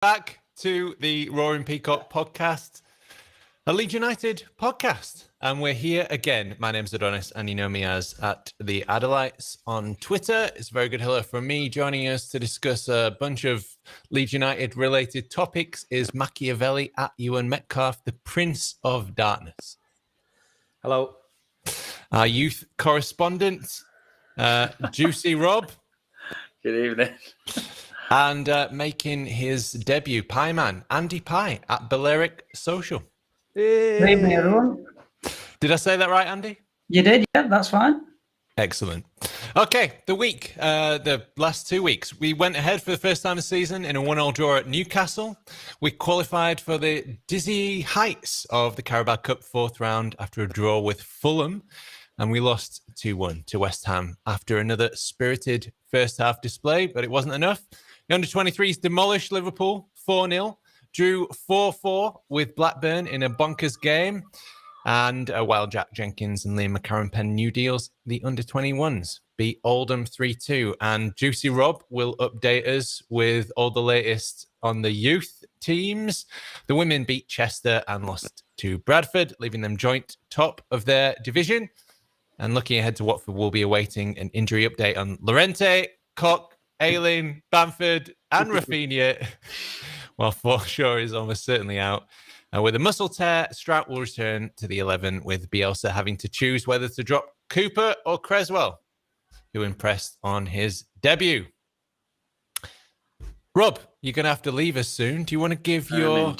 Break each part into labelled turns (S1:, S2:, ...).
S1: Back to the Roaring Peacock podcast, a Leeds United podcast. And we're here again. My name's Adonis, and you know me as at the Adelites on Twitter. It's a very good hello from me. Joining us to discuss a bunch of Leeds United related topics is Machiavelli at Ewan Metcalf, the Prince of Darkness.
S2: Hello.
S1: Our youth correspondent, Juicy Rob.
S3: Good evening.
S1: And making his debut, Pie Man, Andy Pie at Balearic Social.
S4: Good evening, everyone.
S1: Did I say that right, Andy?
S4: You did, yeah, that's fine.
S1: Excellent. Okay, the last 2 weeks, we went ahead for the first time this season in a 1-1 draw at Newcastle. We qualified for the dizzy heights of the Carabao Cup fourth round after a draw with Fulham. And we lost 2-1 to West Ham after another spirited first half display, but it wasn't enough. The under-23s demolished Liverpool 4-0, drew 4-4 with Blackburn in a bonkers game. And while Jack Jenkins and Liam McCarron penned new deals, the under-21s beat Oldham 3-2. And Juicy Rob will update us with all the latest on the youth teams. The women beat Chester and lost to Bradford, leaving them joint top of their division. And looking ahead to Watford, we'll be awaiting an injury update on Llorente, Koch, Ayling, Bamford, and Rafinha, while Forshaw is almost certainly out. With a muscle tear, Strout will return to the 11, with Bielsa having to choose whether to drop Cooper or Creswell, who impressed on his debut. Rob, you're going to have to leave us soon. Do you want to give your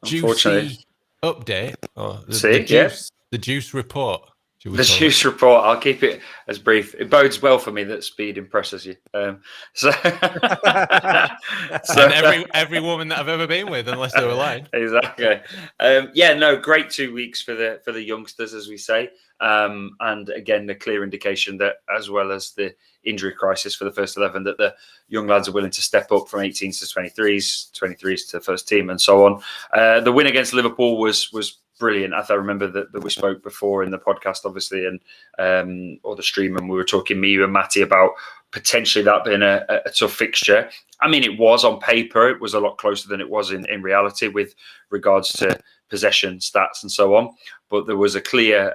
S1: juicy update? Or the juice report?
S3: The juice report, I'll keep it as brief. It bodes well for me that speed impresses you. And
S1: every woman that I've ever been with, unless they were lying.
S3: Exactly. Great 2 weeks for the youngsters, as we say. And again, the clear indication that, as well as the injury crisis for the first 11, that the young lads are willing to step up from 18s to 23s, 23s to first team, and so on. The win against Liverpool was brilliant. I remember that we spoke before in the podcast, obviously, and or the stream, and we were talking, me, you and Matty, about potentially that being a tough fixture. I mean, it was on paper. It was a lot closer than it was in reality with regards to possession stats and so on. But there was a clear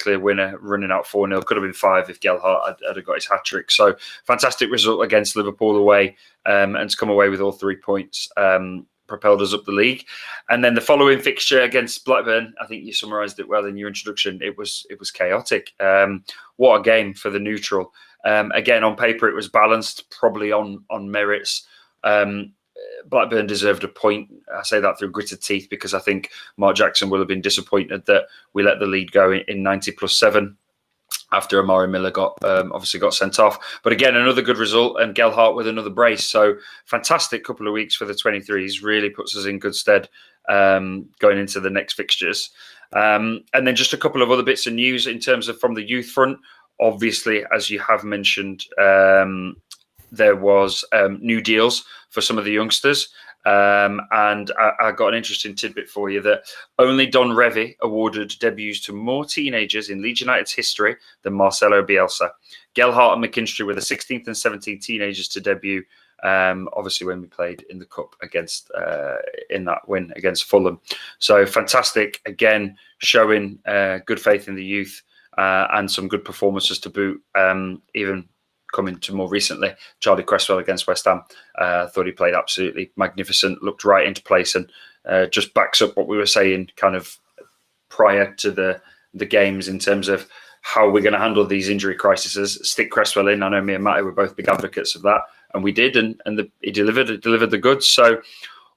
S3: winner running out 4-0. Could have been 5 if Gelhardt had got his hat-trick. So fantastic result against Liverpool away, and to come away with all 3 points. Propelled us up the league. And then the following fixture against Blackburn, I think you summarised it well in your introduction. It was chaotic. What a game for the neutral. Again, on paper, it was balanced, probably on merits. Blackburn deserved a point. I say that through gritted teeth, because I think Mark Jackson will have been disappointed that we let the lead go in 90+7. After Amari Miller got sent off. But again, another good result, and Gelhardt with another brace. So fantastic couple of weeks for the 23s. Really puts us in good stead going into the next fixtures. And then just a couple of other bits of news in terms of from the youth front. Obviously, as you have mentioned, there was new deals for some of the youngsters. And I got an interesting tidbit for you that only Don Revie awarded debuts to more teenagers in Leeds United's history than Marcelo Bielsa. Gelhardt and McKinstry were the 16th and 17th teenagers to debut, obviously when we played in the Cup against in that win against Fulham. So fantastic, again, showing good faith in the youth and some good performances to boot, even coming to more recently, Charlie Cresswell against West Ham. Thought he played absolutely magnificent, looked right into place, and just backs up what we were saying kind of prior to the games in terms of how we're going to handle these injury crises. Stick Cresswell in. I know me and Matty were both big advocates of that, and we did, and he delivered the goods. So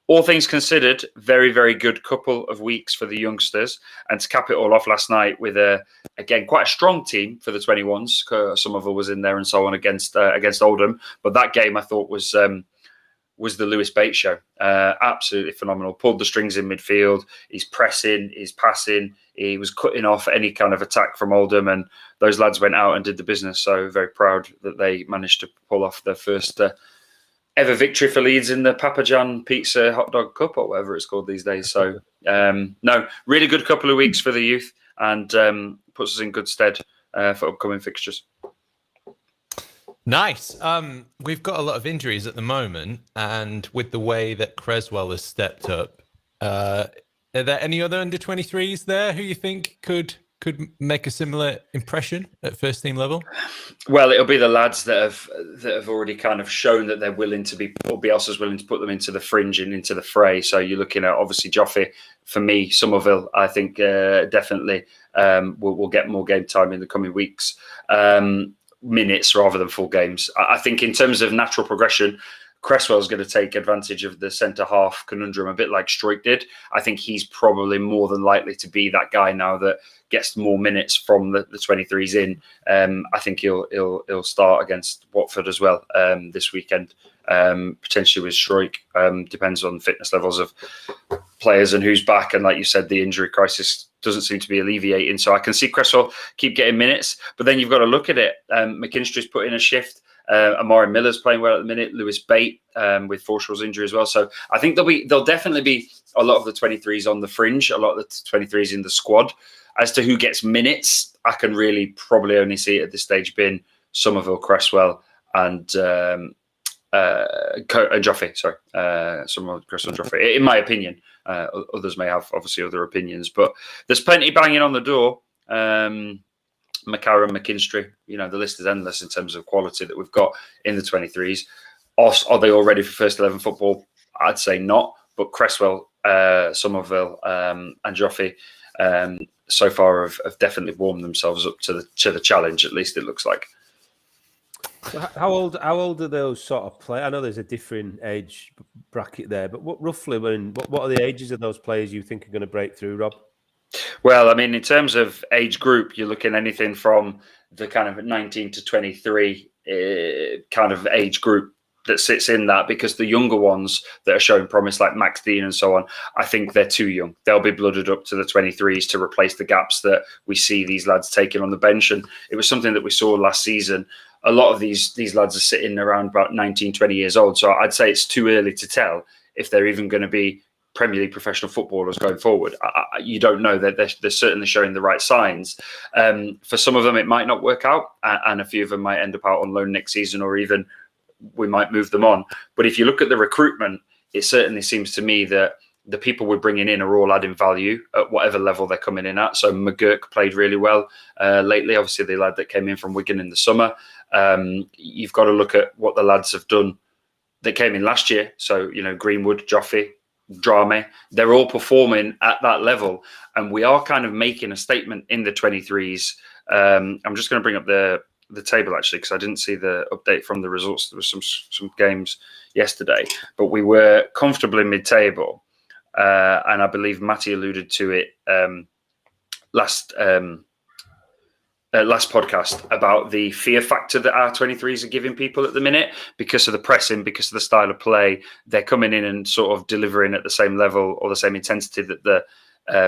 S3: all things considered, very, very good couple of weeks for the youngsters. And to cap it all off last night with, again, quite a strong team for the 21s. Some of us was in there and so on against Oldham. But that game, I thought, was the Lewis Bates show. Absolutely phenomenal. Pulled the strings in midfield. He's pressing, he's passing. He was cutting off any kind of attack from Oldham. And those lads went out and did the business. So very proud that they managed to pull off their first ever victory for Leeds in the Papa John Pizza Hot Dog Cup, or whatever it's called these days. So, no, really good couple of weeks for the youth, and puts us in good stead for upcoming fixtures.
S1: Nice. We've got a lot of injuries at the moment, and with the way that Creswell has stepped up, are there any other under 23s there who you think could make a similar impression at first team level?
S3: Well, it'll be the lads that have already kind of shown that they're willing to be, or Bielsa's willing to put them into the fringe and into the fray. So you're looking at obviously Joffe. For me, Somerville, I think definitely will get more game time in the coming weeks. Minutes rather than full games. I think in terms of natural progression, Cresswell's going to take advantage of the centre-half conundrum a bit like Struijk did. I think he's probably more than likely to be that guy now that gets more minutes from the 23s in. I think he'll start against Watford as well this weekend, potentially with Struijk. Depends on fitness levels of players and who's back. And like you said, the injury crisis doesn't seem to be alleviating. So I can see Cresswell keep getting minutes, but then you've got to look at it. McKinstry's put in a shift. Amari Miller's playing well at the minute. Lewis Bate with Forshaw's injury as well. So I think there'll definitely be a lot of the 23s on the fringe, a lot of the 23s in the squad. As to who gets minutes, I can really probably only see it at this stage being Somerville, Cresswell, and Joffe. Somerville, Cresswell, and Joffe. In my opinion, others may have obviously other opinions, but there's plenty banging on the door. McCarron, McKinstry, the list is endless in terms of quality that we've got in the 23s. Are they all ready for first 11 football? I'd say not, but Cresswell, Somerville, and Joffe so far have definitely warmed themselves up to the challenge. At least it looks like.
S2: So how old are those sort of players? I know there's a different age bracket there, but what are the ages of those players you think are going to break through, Rob?
S3: Well, I mean, in terms of age group, you're looking anything from the kind of 19 to 23 kind of age group that sits in that, because the younger ones that are showing promise, like Max Dean and so on, I think they're too young. They'll be blooded up to the 23s to replace the gaps that we see these lads taking on the bench. And it was something that we saw last season. A lot of these lads are sitting around about 19, 20 years old. So I'd say it's too early to tell if they're even going to be Premier League professional footballers going forward. You don't know that they're certainly showing the right signs. For some of them, it might not work out, and a few of them might end up out on loan next season, or even we might move them on. But if you look at the recruitment, it certainly seems to me that the people we're bringing in are all adding value at whatever level they're coming in at. So McGurk played really well lately. Obviously, the lad that came in from Wigan in the summer. You've got to look at what the lads have done that came in last year. So, Greenwood, Joffe, Drame, they're all performing at that level. And we are kind of making a statement in the 23s. I'm just going to bring up the table, actually, because I didn't see the update from the results. There was some games yesterday, but we were comfortably mid-table. And I believe Matty alluded to it last podcast about the fear factor that our 23s are giving people at the minute because of the pressing, because of the style of play. They're coming in and sort of delivering at the same level or the same intensity that the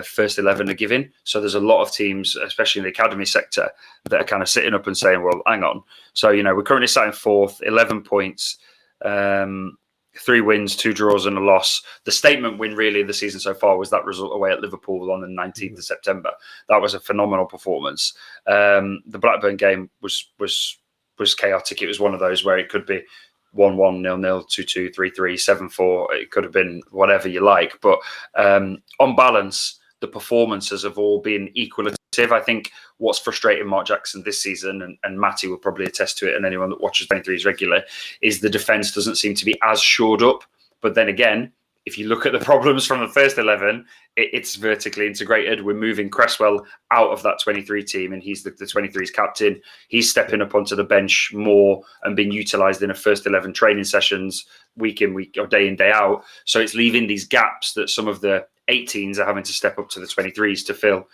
S3: first 11 are giving. So there's a lot of teams, especially in the academy sector, that are kind of sitting up and saying, well, hang on. So, we're currently sat in fourth, 11 points, 3 wins, 2 draws and a loss. The statement win really of the season so far was that result away at Liverpool on the 19th of September. That was a phenomenal performance. The Blackburn game was chaotic. It was one of those where it could be 1-1, 0-0, 2-2, 3-3, 7-4. It could have been whatever you like. But on balance, the performances have all been equal. I think what's frustrating Mark Jackson this season, and Matty will probably attest to it, and anyone that watches 23s regularly, is the defence doesn't seem to be as shored up. But then again, if you look at the problems from the first 11, it's vertically integrated. We're moving Cresswell out of that 23 team, and he's the 23's captain. He's stepping up onto the bench more and being utilised in a first 11 training sessions week in, week or day in, day out. So it's leaving these gaps that some of the 18s are having to step up to the 23s to fill.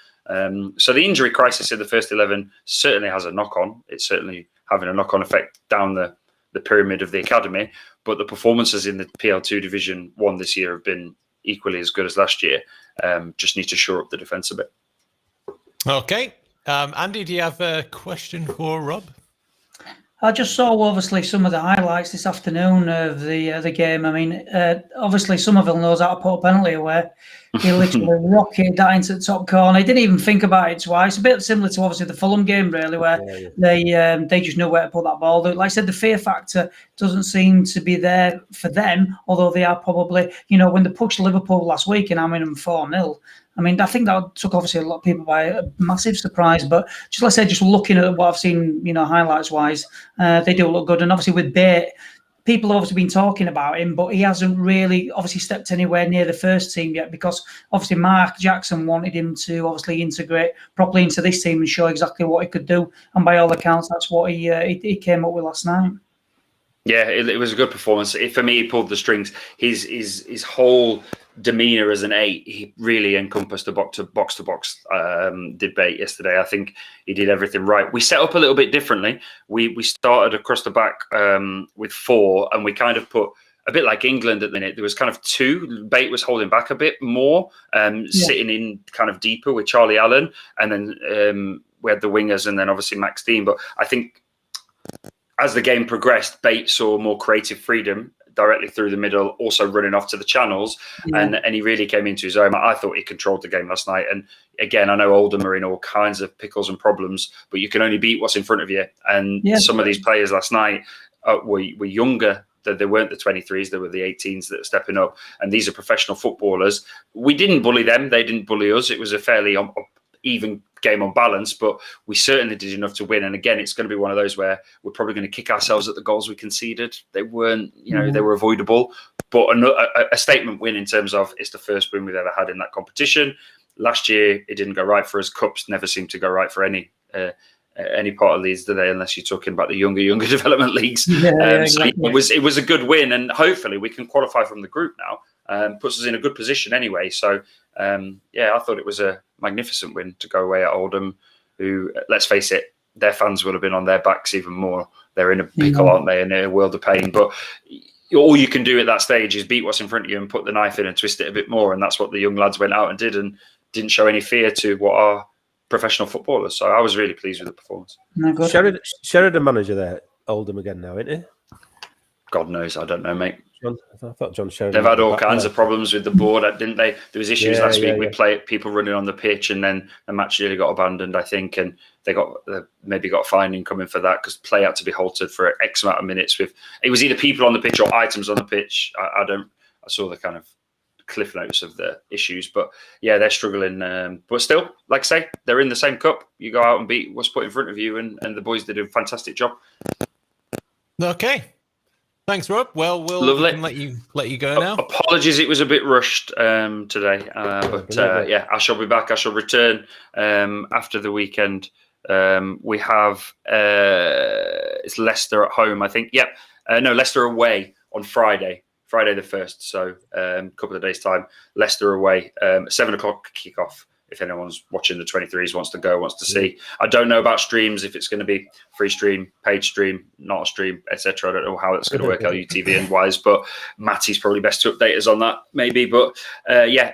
S3: So the injury crisis in the first 11 certainly has a knock-on. It's certainly having a knock-on effect down the pyramid of the academy. But the performances in the PL2 Division 1 this year have been equally as good as last year. Just need to shore up the defence a bit.
S1: Okay. Andy, do you have a question for Rob?
S4: I just saw obviously some of the highlights this afternoon of the game. I mean, obviously Somerville knows how to put a penalty away. He literally rocketed that into the top corner. He didn't even think about it twice. A bit similar to obviously the Fulham game, really, where they just know where to put that ball. Like I said, the fear factor doesn't seem to be there for them, although they are probably, when they pushed Liverpool last week and Birmingham 4-0. I mean, I think that took obviously a lot of people by a massive surprise. But just like I said, just looking at what I've seen, highlights wise, they do look good. And obviously with Bate, people have obviously been talking about him, but he hasn't really obviously stepped anywhere near the first team yet, because obviously Mark Jackson wanted him to obviously integrate properly into this team and show exactly what he could do. And by all accounts, that's what he came up with last night.
S3: Yeah, it was a good performance. For me, he pulled the strings. His whole demeanour as an 8, he really encompassed the box-to-box debate yesterday. I think he did everything right. We set up a little bit differently. We started across the back with 4, and we kind of put, a bit like England at the minute, there was kind of 2. Bate was holding back a bit more, sitting in kind of deeper with Charlie Allen, and then we had the wingers, and then obviously Max Dean. But I think as the game progressed, Bate saw more creative freedom directly through the middle, also running off to the channels, and he really came into his own. I thought he controlled the game last night. And again, I know Oldham are in all kinds of pickles and problems, but you can only beat what's in front of you. And some of these players last night were younger. They weren't the 23s, they were the 18s that are stepping up. And these are professional footballers. We didn't bully them. They didn't bully us. It was a fairly even game on balance, but we certainly did enough to win. And again, it's going to be one of those where we're probably going to kick ourselves at the goals we conceded. They weren't, they were avoidable, but a statement win in terms of it's the first win we've ever had in that competition. Last year, it didn't go right for us. Cups never seem to go right for any part of Leeds, do they? Unless you're talking about the younger development leagues. Exactly. So it was a good win, and hopefully we can qualify from the group now. Puts us in a good position anyway. So I thought it was a magnificent win to go away at Oldham, who, let's face it, their fans would have been on their backs even more. They're in a pickle, aren't they? And they're in a world of pain. But all you can do at that stage is beat what's in front of you and put the knife in and twist it a bit more. And that's what the young lads went out and did, and didn't show any fear to what are professional footballers. So I was really pleased with the performance.
S2: Sheridan manager there, Oldham again now, isn't he?
S3: God knows, I don't know, mate.
S2: I thought John Sheridan.
S3: They've had all kinds of problems with the board, didn't they? There was issues last week with people running on the pitch, and then the match nearly got abandoned, I think, and they maybe got a fine incoming for that because play had to be halted for X amount of minutes. It was either people on the pitch or items on the pitch. I saw the kind of cliff notes of the issues, but yeah, they're struggling. But still, like I say, they're in the same cup. You go out and beat what's put in front of you, and the boys did a fantastic job.
S1: Okay. Thanks, Rob. Well, we can let you go now.
S3: Apologies, it was a bit rushed today, but I shall be back. I shall return after the weekend. We have it's Leicester at home, I think. Yep. No, Leicester away on Friday the 1st. So a couple of days' time. Leicester away, 7 o'clock kickoff. If anyone's watching the 23s wants to see. I don't know about streams, if it's going to be free stream, paid stream, not a stream, etc. I don't know how it's going to work LUTV and wise, but Matty's probably best to update us on that, maybe. But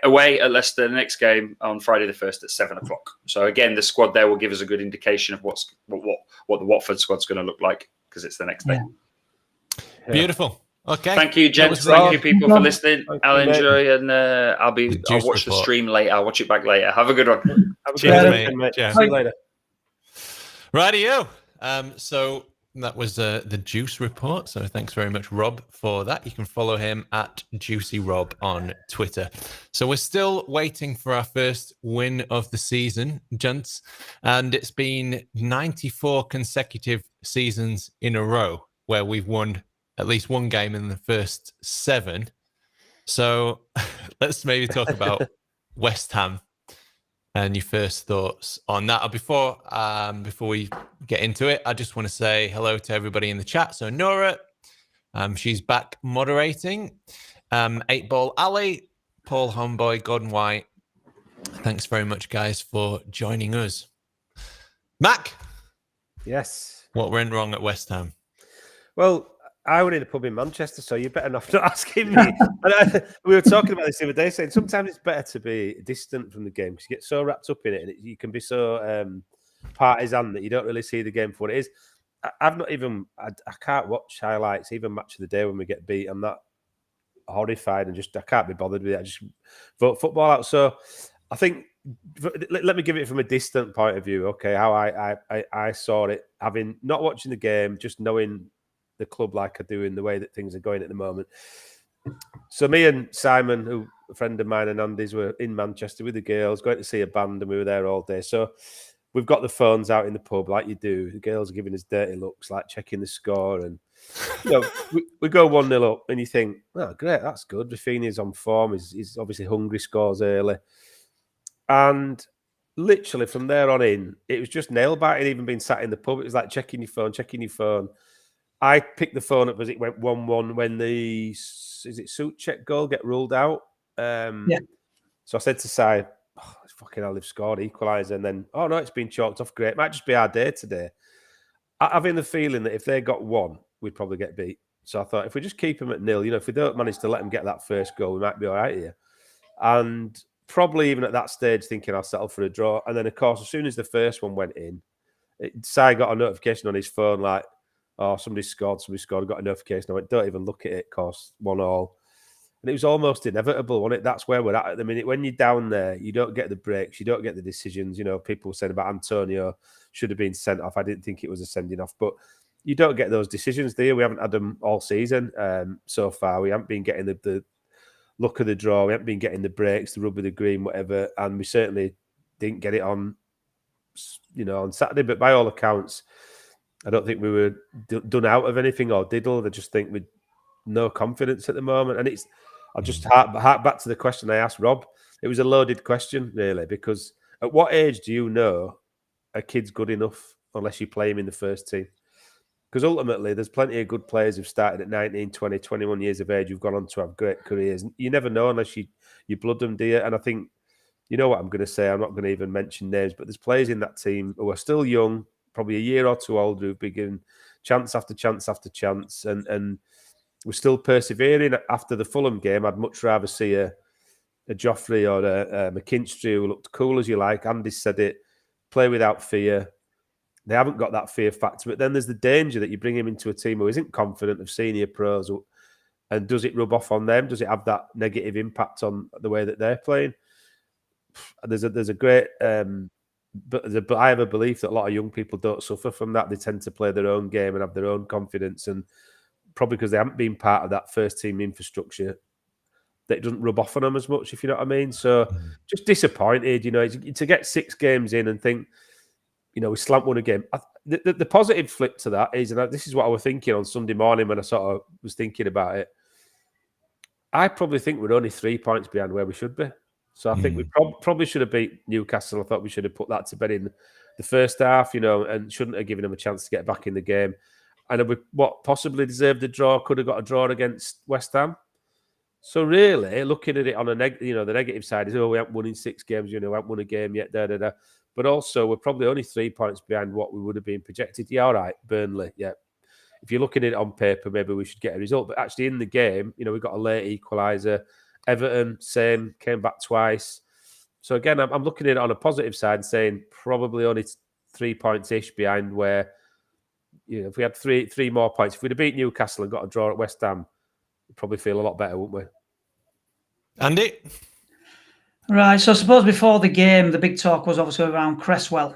S3: away at Leicester, the next game on Friday the 1st at 7 o'clock. So again, the squad there will give us a good indication of what the Watford squad's going to look like, because it's the next day.
S1: Yeah. Beautiful. Okay.
S3: Thank you, gents. Thank you, people, for listening. I'll enjoy, and I'll watch the stream later. I'll watch it back later. Have a good one.
S1: Cheers, mate.
S2: See you later.
S1: Rightio. So that was the Juice report. So thanks very much, Rob, for that. You can follow him at JuicyRob on Twitter. So we're still waiting for our first win of the season, gents, and it's been 94 consecutive seasons in a row where we've won at least one game in the first 7. So let's maybe talk about West Ham and your first thoughts on that. Before we get into it, I just want to say hello to everybody in the chat. So Nora, she's back moderating. 8-Ball Ali, Paul Homeboy, Gordon White. Thanks very much, guys, for joining us. Mac.
S2: Yes.
S1: What went wrong at West Ham?
S2: Well, I were in a pub in Manchester, so you're better not asking me. And we were talking about this the other day, saying sometimes it's better to be distant from the game because you get so wrapped up in it, and you can be so partisan that you don't really see the game for what it is. I've not even. I can't watch highlights, even match of the day when we get beat. I'm that horrified and I can't be bothered with it. I just vote football out. So I think let me give it from a distant point of view. Okay, how I saw it, having not watching the game, just knowing the club like I do in the way that things are going at the moment. So me and Simon, who a friend of mine and Andy's, were in Manchester with the girls, going to see a band, and we were there all day. So we've got the phones out in the pub like you do. The girls are giving us dirty looks, like checking the score, and we go 1-0 up, and you think, oh, great, that's good. Rafinha's on form. He's obviously hungry, scores early. And literally from there on in, it was just nail biting, even being sat in the pub. It was like checking your phone. I picked the phone up as it went 1-1 when the Souček goal get ruled out.
S4: Yeah.
S2: So I said to Si, oh, fucking hell, they've scored, equaliser. And then, oh no, it's been chalked off. Great. It might just be our day today. Having the feeling that if they got one, we'd probably get beat. So I thought, if we just keep them at 0, if we don't manage to let them get that first goal, we might be all right here. And probably even at that stage thinking I'll settle for a draw. And then, of course, as soon as the first one went in, Si got a notification on his phone like, oh, somebody scored. I got a notification. I went, don't even look at it, course, 1-1. And it was almost inevitable, wasn't it? That's where we're at the minute. When you're down there, you don't get the breaks, you don't get the decisions. People were saying about Antonio should have been sent off. I didn't think it was a sending off, but you don't get those decisions, do you? We haven't had them all season so far. We haven't been getting the look of the draw. We haven't been getting the breaks, the rub of the green, whatever. And we certainly didn't get it on, on Saturday. But by all accounts, I don't think we were done out of anything or diddled. I just think we'd no confidence at the moment. And I'll just hark back to the question I asked Rob. It was a loaded question, really, because at what age do you know a kid's good enough unless you play him in the first team? Because ultimately, there's plenty of good players who've started at 19, 20, 21 years of age who've gone on to have great careers. You never know unless you blood them, do you? And I think, you know what I'm going to say, I'm not going to even mention names, but there's players in that team who are still young, probably a year or two older, who've been given chance after chance after chance, and we're still persevering. After the Fulham game, I'd much rather see a Joffrey or a McKinstry who looked cool as you like. Andy said it, play without fear. They haven't got that fear factor. But then there's the danger that you bring him into a team who isn't confident of senior pros. And does it rub off on them? Does it have that negative impact on the way that they're playing? There's a great... But I have a belief that a lot of young people don't suffer from that. They tend to play their own game and have their own confidence. And probably because they haven't been part of that first team infrastructure, that it doesn't rub off on them as much, if you know what I mean. So just disappointed, to get 6 games in and think, we slammed one a game. The positive flip to that is, and this is what I was thinking on Sunday morning when I sort of was thinking about it, I probably think we're only 3 points behind where we should be. So I think we probably should have beat Newcastle. I thought we should have put that to bed in the first half, and shouldn't have given them a chance to get back in the game. And we possibly deserved a draw, could have got a draw against West Ham. So really, looking at it on the negative side is, we haven't won in 6 games, we haven't won a game yet, da-da-da. But also, we're probably only 3 points behind what we would have been projected. Yeah, all right, Burnley, yeah. If you're looking at it on paper, maybe we should get a result. But actually in the game, we got a late equaliser. Everton, same, came back twice. So again, I'm looking at it on a positive side and saying probably only 3 points-ish behind where, if we had three more points, if we'd have beat Newcastle and got a draw at West Ham, we'd probably feel a lot better, wouldn't we?
S1: Andy?
S4: Right, so I suppose before the game, the big talk was obviously around Cresswell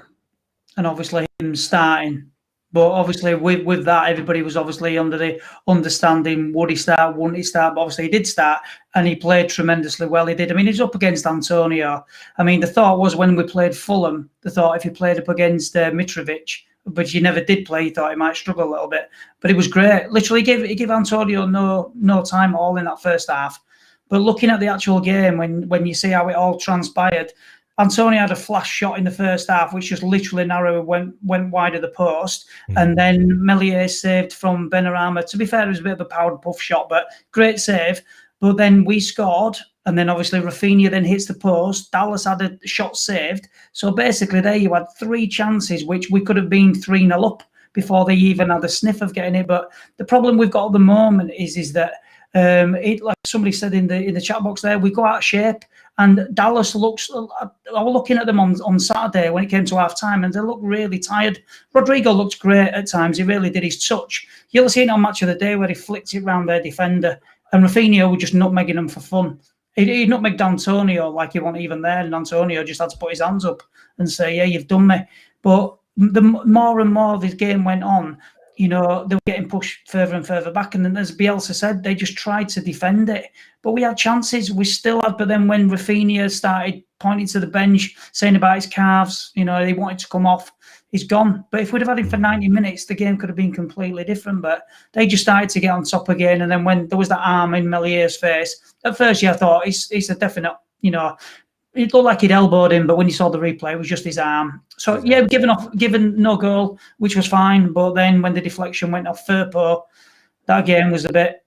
S4: and obviously him starting. But obviously with that, everybody was obviously under the understanding, would he start, wouldn't he start? But obviously he did start and he played tremendously well. He did. I mean, he's up against Antonio. I mean, the thought was when we played Fulham, the thought if he played up against Mitrovic, but he never did play, he thought he might struggle a little bit. But it was great. Literally, he gave Antonio no time at all in that first half. But looking at the actual game, when you see how it all transpired, Antonio had a flash shot in the first half, which just literally narrow went wide of the post. And then Melier saved from Benrahma. To be fair, it was a bit of a powered puff shot, but great save. But then we scored, and then obviously Rafinha then hits the post. Dallas had a shot saved. So basically there you had 3 chances, which we could have been 3-0 up before they even had a sniff of getting it. But the problem we've got at the moment is that Like somebody said in the chat box there, we go out of shape. And Dallas looks. I was looking at them on Saturday when it came to half time, and they look really tired. Rodrigo looked great at times. He really did. His touch. You'll have seen it on Match of the Day where he flicked it round their defender, and Rafinha was just nutmegging them for fun. He nutmegged Antonio like he wasn't even there, and Antonio just had to put his hands up and say, "Yeah, you've done me." But the more and more this game went on, they were getting pushed further and further back. And then, as Bielsa said, they just tried to defend it. But we had chances. We still had. But then when Rafinha started pointing to the bench, saying about his calves, he wanted to come off, he's gone. But if we'd have had him for 90 minutes, the game could have been completely different. But they just started to get on top again. And then when there was that arm in Melier's face, at first, I thought he's a definite, it looked like he'd elbowed him, but when you saw the replay, it was just his arm. So, given no goal, which was fine. But then when the deflection went off Firpo, that game was a bit,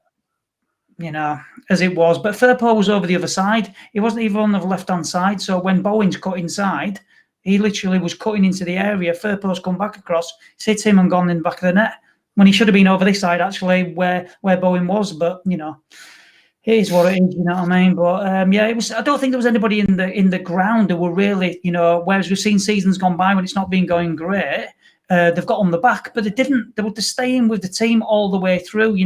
S4: as it was. But Firpo was over the other side. He wasn't even on the left-hand side. So when Bowen's cut inside, he literally was cutting into the area. Firpo's come back across, it's hit him and gone in the back of the net. When he should have been over this side, actually, where Bowen was. But, it is what it is, you know what I mean? But it was. I don't think there was anybody in the ground who were really, whereas we've seen seasons gone by when it's not been going great, they've got on the back, but they didn't. They were just staying with the team all the way through,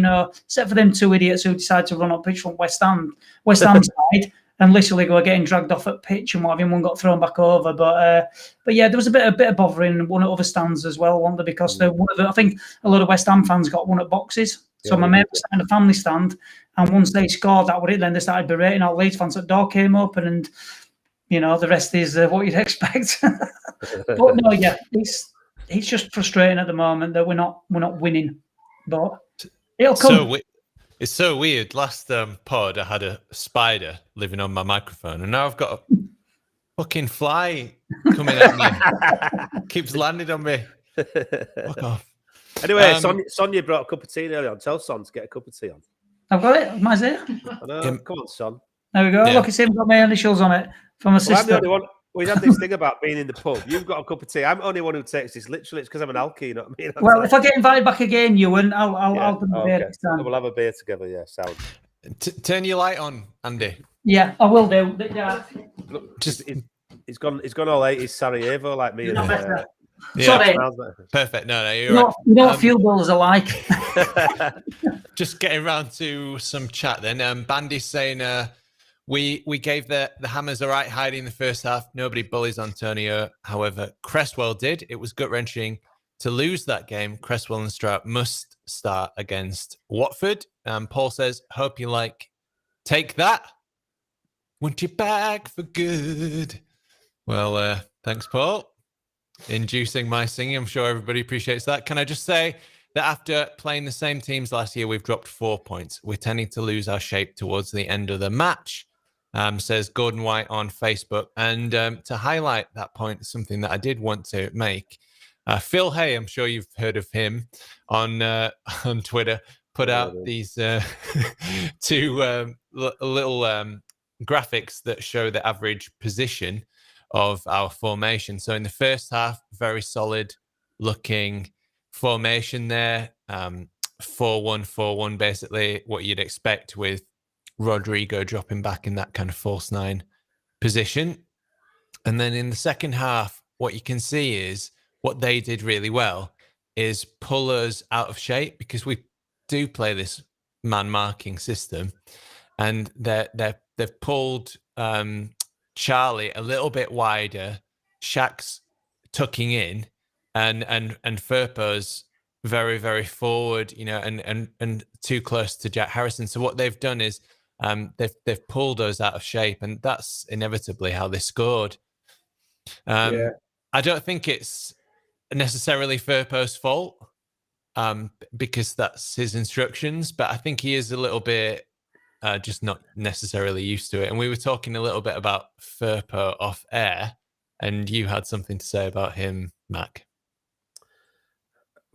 S4: except for them two idiots who decided to run up pitch from West Ham side and literally go getting dragged off at pitch and what have you. One got thrown back over, but yeah, there was a bit of bothering in one at other stands as well, wasn't there? Because I think a lot of West Ham fans got one at boxes. So my mate was sat in a family stand, and once they scored, that was it. Then they started berating our Leeds fans. At the door came up, and the rest is what you'd expect. But no, yeah, it's just frustrating at the moment that we're not winning. But it'll come.
S1: It's so weird. Last pod, I had a spider living on my microphone, and now I've got a fucking fly coming at me. Keeps landing on me. Fuck off.
S2: Anyway, Sonia brought a cup of tea earlier on. Tell Son to get a cup of tea on.
S4: I've got it. Mine's there.
S2: I know. Come on, Son.
S4: There we go. Yeah. Look, it's him got my initials on it from a sister.
S2: I'm the only one. We had this thing about being in the pub. You've got a cup of tea. I'm the only one who takes this literally. It's because I'm an alky, you know what I mean?
S4: Well, if I get invited back again, Ewan, I'll do a beer next time.
S2: We'll have a beer together. Yeah, sound.
S1: Turn your light on, Andy.
S4: Yeah, I will do. Yeah.
S2: Look, just he's gone all 80s Sarajevo like me.
S4: Sorry.
S1: Perfect. No,
S4: you're right. You know what fuel bills are like.
S1: Just getting around to some chat then. Bandy's saying we gave the Hammers a right hiding in the first half. Nobody bullies Antonio. However, Cresswell did. It was gut-wrenching to lose that game. Cresswell and Strout must start against Watford. Paul says, hope you take that. Want you back for good. Well, thanks, Paul. Inducing my singing. I'm sure everybody appreciates that. Can I just say that after playing the same teams last year, we've dropped 4 points. We're tending to lose our shape towards the end of the match, says Gordon White on Facebook. And to highlight that point, something that I did want to make, Phil Hay, I'm sure you've heard of him on Twitter, put out these two little graphics that show the average position of our formation. So in the first half, very solid looking formation there. 4-1-4-1, basically what you'd expect with Rodrigo dropping back in that kind of false nine position. And then in the second half, what you can see is what they did really well is pull us out of shape, because we do play this man marking system, and they've pulled Charlie a little bit wider, Shaq's tucking in, and Firpo's very, very forward, and too close to Jack Harrison. So what they've done is they've pulled us out of shape, and that's inevitably how they scored. I don't think it's necessarily Firpo's fault, because that's his instructions, but I think he is a little bit just not necessarily used to it. And we were talking a little bit about Firpo off air, and you had something to say about him, Mac.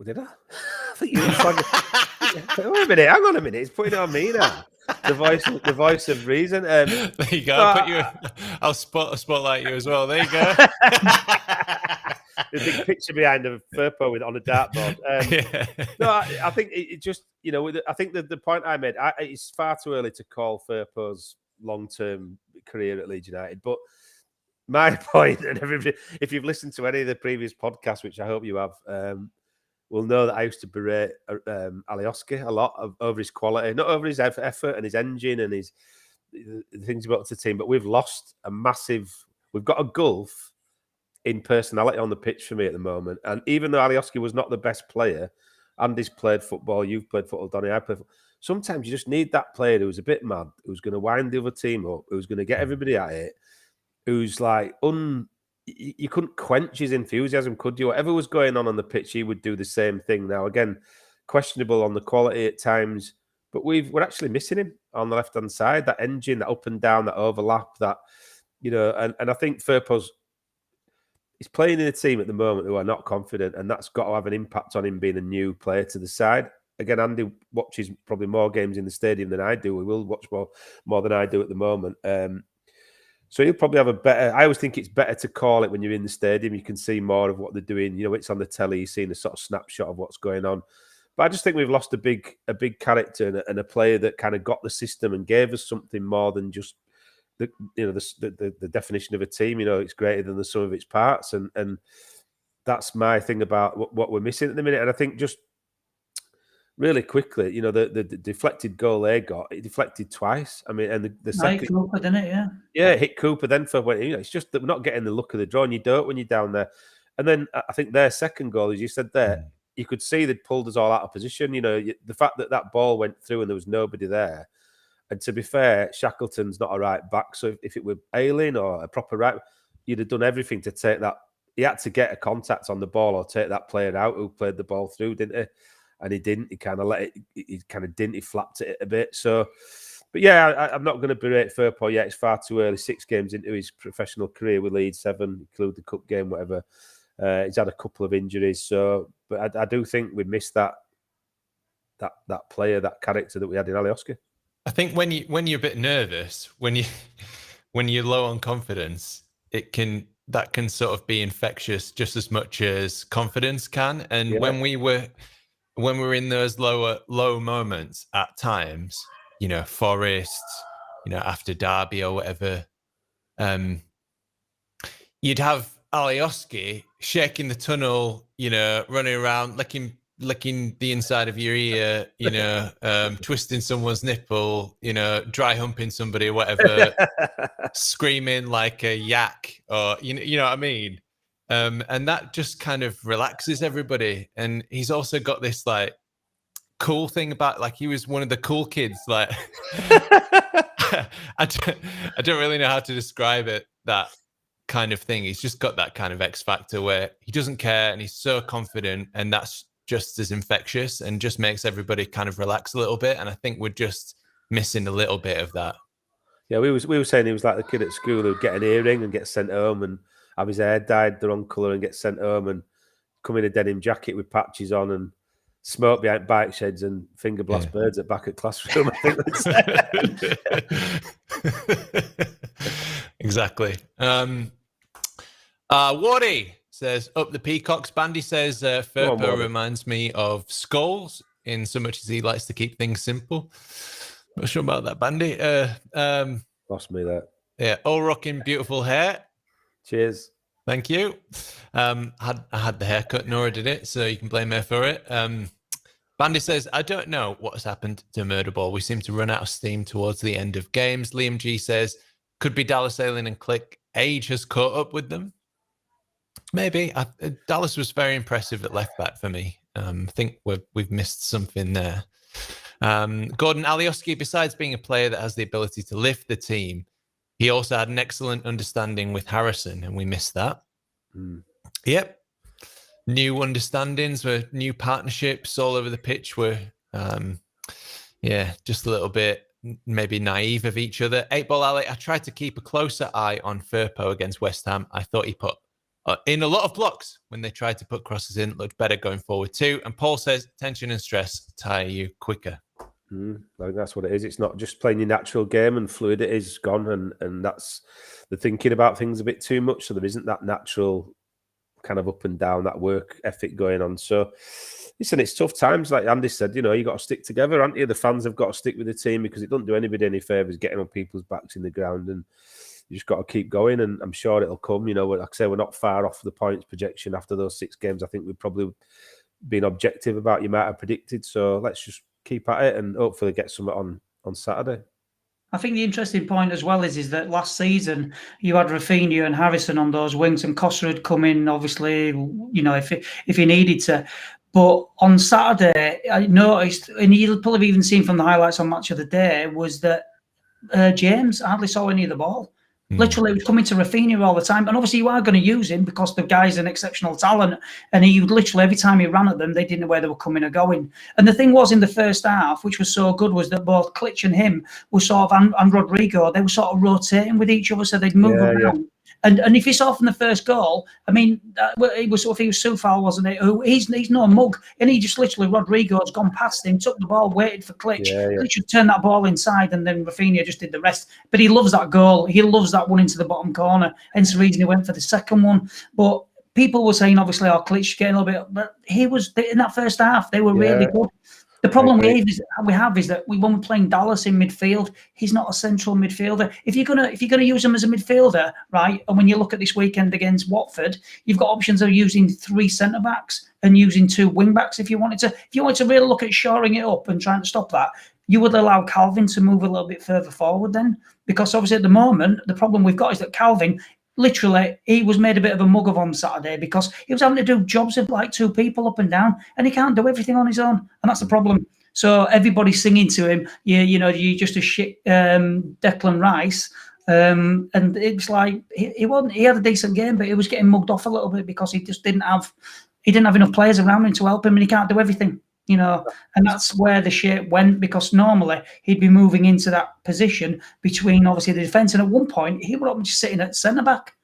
S2: Did I? I think you were Wait a minute, hang on a minute. He's putting it on me now. The voice of reason. There
S1: you go. I'll spotlight you as well. There you go.
S2: the big picture behind of Firpo on a dartboard. No, I think it just, I think the point I made, it's far too early to call Firpo's long-term career at Leeds United. But my point, and everybody, if you've listened to any of the previous podcasts, which I hope you have, will know that I used to berate Alioski a lot over his quality, not over his effort and his engine and the things he brought to the team. But we've lost we've got a gulf in personality on the pitch for me at the moment. And even though Alioski was not the best player, Andy's played football, you've played football, Donny, I played football. Sometimes you just need that player who's a bit mad, who's going to wind the other team up, who's going to get everybody at it, who's like, you couldn't quench his enthusiasm, could you? Whatever was going on the pitch, he would do the same thing. Now, again, questionable on the quality at times, but we're actually missing him on the left-hand side, that engine, that up and down, that overlap, that, and I think Firpo's he's playing in a team at the moment who are not confident, and that's got to have an impact on him being a new player to the side. Again, Andy watches probably more games in the stadium than I do. We will watch more than I do at the moment. So he'll probably have a better... I always think it's better to call it when you're in the stadium. You can see more of what they're doing. It's on the telly. You're seeing a sort of snapshot of what's going on. But I just think we've lost a big character and a player that kind of got the system and gave us something more than just the definition of a team. It's greater than the sum of its parts, and that's my thing about what we're missing at the minute. And I think just really quickly, the deflected goal they got, it deflected twice. I mean, and the second,
S4: Cooper, didn't it?
S2: Yeah, it hit Cooper. Then it's just that we're not getting the look of the draw, and you don't when you're down there. And then I think their second goal, as you said there, you could see they'd pulled us all out of position. The fact that ball went through and there was nobody there. And to be fair, Shackleton's not a right back. So if it were Ayling or a proper right, you'd have done everything to take that. He had to get a contact on the ball or take that player out who played the ball through, didn't he? And he didn't. He kind of let it. He kind of didn't. He flapped it a bit. So, but yeah, I'm not going to berate Firpo yet. It's far too early. 6 games into his professional career with Leeds, 7, include the cup game, whatever. He's had a couple of injuries. So, but I do think we missed that player, that character that we had in Alioski.
S1: I think when you're a bit nervous, when you're low on confidence, that can sort of be infectious just as much as confidence can. And when we were in those low moments at times, Forest, after Derby or whatever, you'd have Alioski shaking the tunnel, running around, licking the inside of your ear, twisting someone's nipple, dry humping somebody or whatever, screaming like a yak, or you know what I mean? And that just kind of relaxes everybody. And he's also got this like cool thing about, like, he was one of the cool kids. Like, I don't really know how to describe it, that kind of thing. He's just got that kind of X factor where he doesn't care and he's so confident, and that's just as infectious and just makes everybody kind of relax a little bit. And I think we're just missing a little bit of that.
S2: Yeah, we were saying he was like the kid at school who'd get an earring and get sent home and have his hair dyed the wrong colour and get sent home and come in a denim jacket with patches on and smoke behind bike sheds and finger blast birds at back at classroom, I think.
S1: Exactly. Wardy says, up the Peacocks. Bandy says, Firpo reminds me of Scholes in so much as he likes to keep things simple. Not sure about that, Bandy.
S2: Lost me that.
S1: Yeah, all rocking beautiful hair.
S2: Cheers.
S1: Thank you. I had the haircut, Nora did it, so you can blame her for it. Bandy says, I don't know what has happened to Murderball. We seem to run out of steam towards the end of games. Liam G says, could be Dallas, Ayling and Click. Age has caught up with them. Maybe. Dallas was very impressive at left back for me. I think we've missed something there. Gordon Alioski, besides being a player that has the ability to lift the team, he also had an excellent understanding with Harrison, and we missed that. Yep. New understandings, were new partnerships all over the pitch were, just a little bit maybe naive of each other. 8-Ball Alley, I tried to keep a closer eye on Firpo against West Ham. I thought he put in a lot of blocks when they tried to put crosses in, looked better going forward too. And Paul says, tension and stress tire you quicker.
S2: I think that's what it is. It's not just playing your natural game, and fluidity is gone, and that's the thinking about things a bit too much. So there isn't that natural kind of up and down, that work ethic going on. So, listen, it's tough times. Like Andy said, you got to stick together, haven't you? The fans have got to stick with the team because it doesn't do anybody any favours getting on people's backs in the ground, and you just got to keep going. And I'm sure it'll come. Like I say, we're not far off the points projection after those 6 games. I think we've probably been objective about you might have predicted. So let's just keep at it and hopefully get something on Saturday.
S4: I think the interesting point as well is that last season you had Rafinha and Harrison on those wings, and Costa had come in, obviously, if he needed to. But on Saturday, I noticed, and you'll probably even seen from the highlights on Match of the Day, was that James hardly saw any of the ball. Literally, it was coming to Rafinha all the time. And obviously, you are going to use him because the guy's an exceptional talent. And he would literally, every time he ran at them, they didn't know where they were coming or going. And the thing was, in the first half, which was so good, was that both Klitsch and him were sort of, and Rodrigo, they were sort of rotating with each other. So they'd move around. Yeah. And if you saw from the first goal, I mean, it was Soufal, wasn't it? He's no mug, and he just literally, Rodrigo's gone past him, took the ball, waited for Klitsch. Klitsch would turn that ball inside, and then Rafinha just did the rest. But he loves that goal. He loves that one into the bottom corner. Hence the reason he went for the second one. But people were saying, obviously, Klitsch getting a little bit, but he was in that first half. They were really good. The problem we have is that when we're playing Dallas in midfield, he's not a central midfielder. If you're gonna use him as a midfielder, right? And when you look at this weekend against Watford, you've got options of using 3 centre backs and using 2 wing backs. If you wanted to really look at shoring it up and trying to stop that, you would allow Kalvin to move a little bit further forward then, because obviously at the moment the problem we've got is that Kalvin, literally, he was made a bit of a mug of on Saturday because he was having to do jobs of like 2 people up and down, and he can't do everything on his own, and that's the problem. So everybody's singing to him, you're just a shit Declan Rice, and it was like he wasn't. He had a decent game, but he was getting mugged off a little bit because he just didn't have enough players around him to help him, and he can't do everything. And that's where the shape went, because normally he'd be moving into that position between obviously the defence, and at one point he would just sitting at centre back.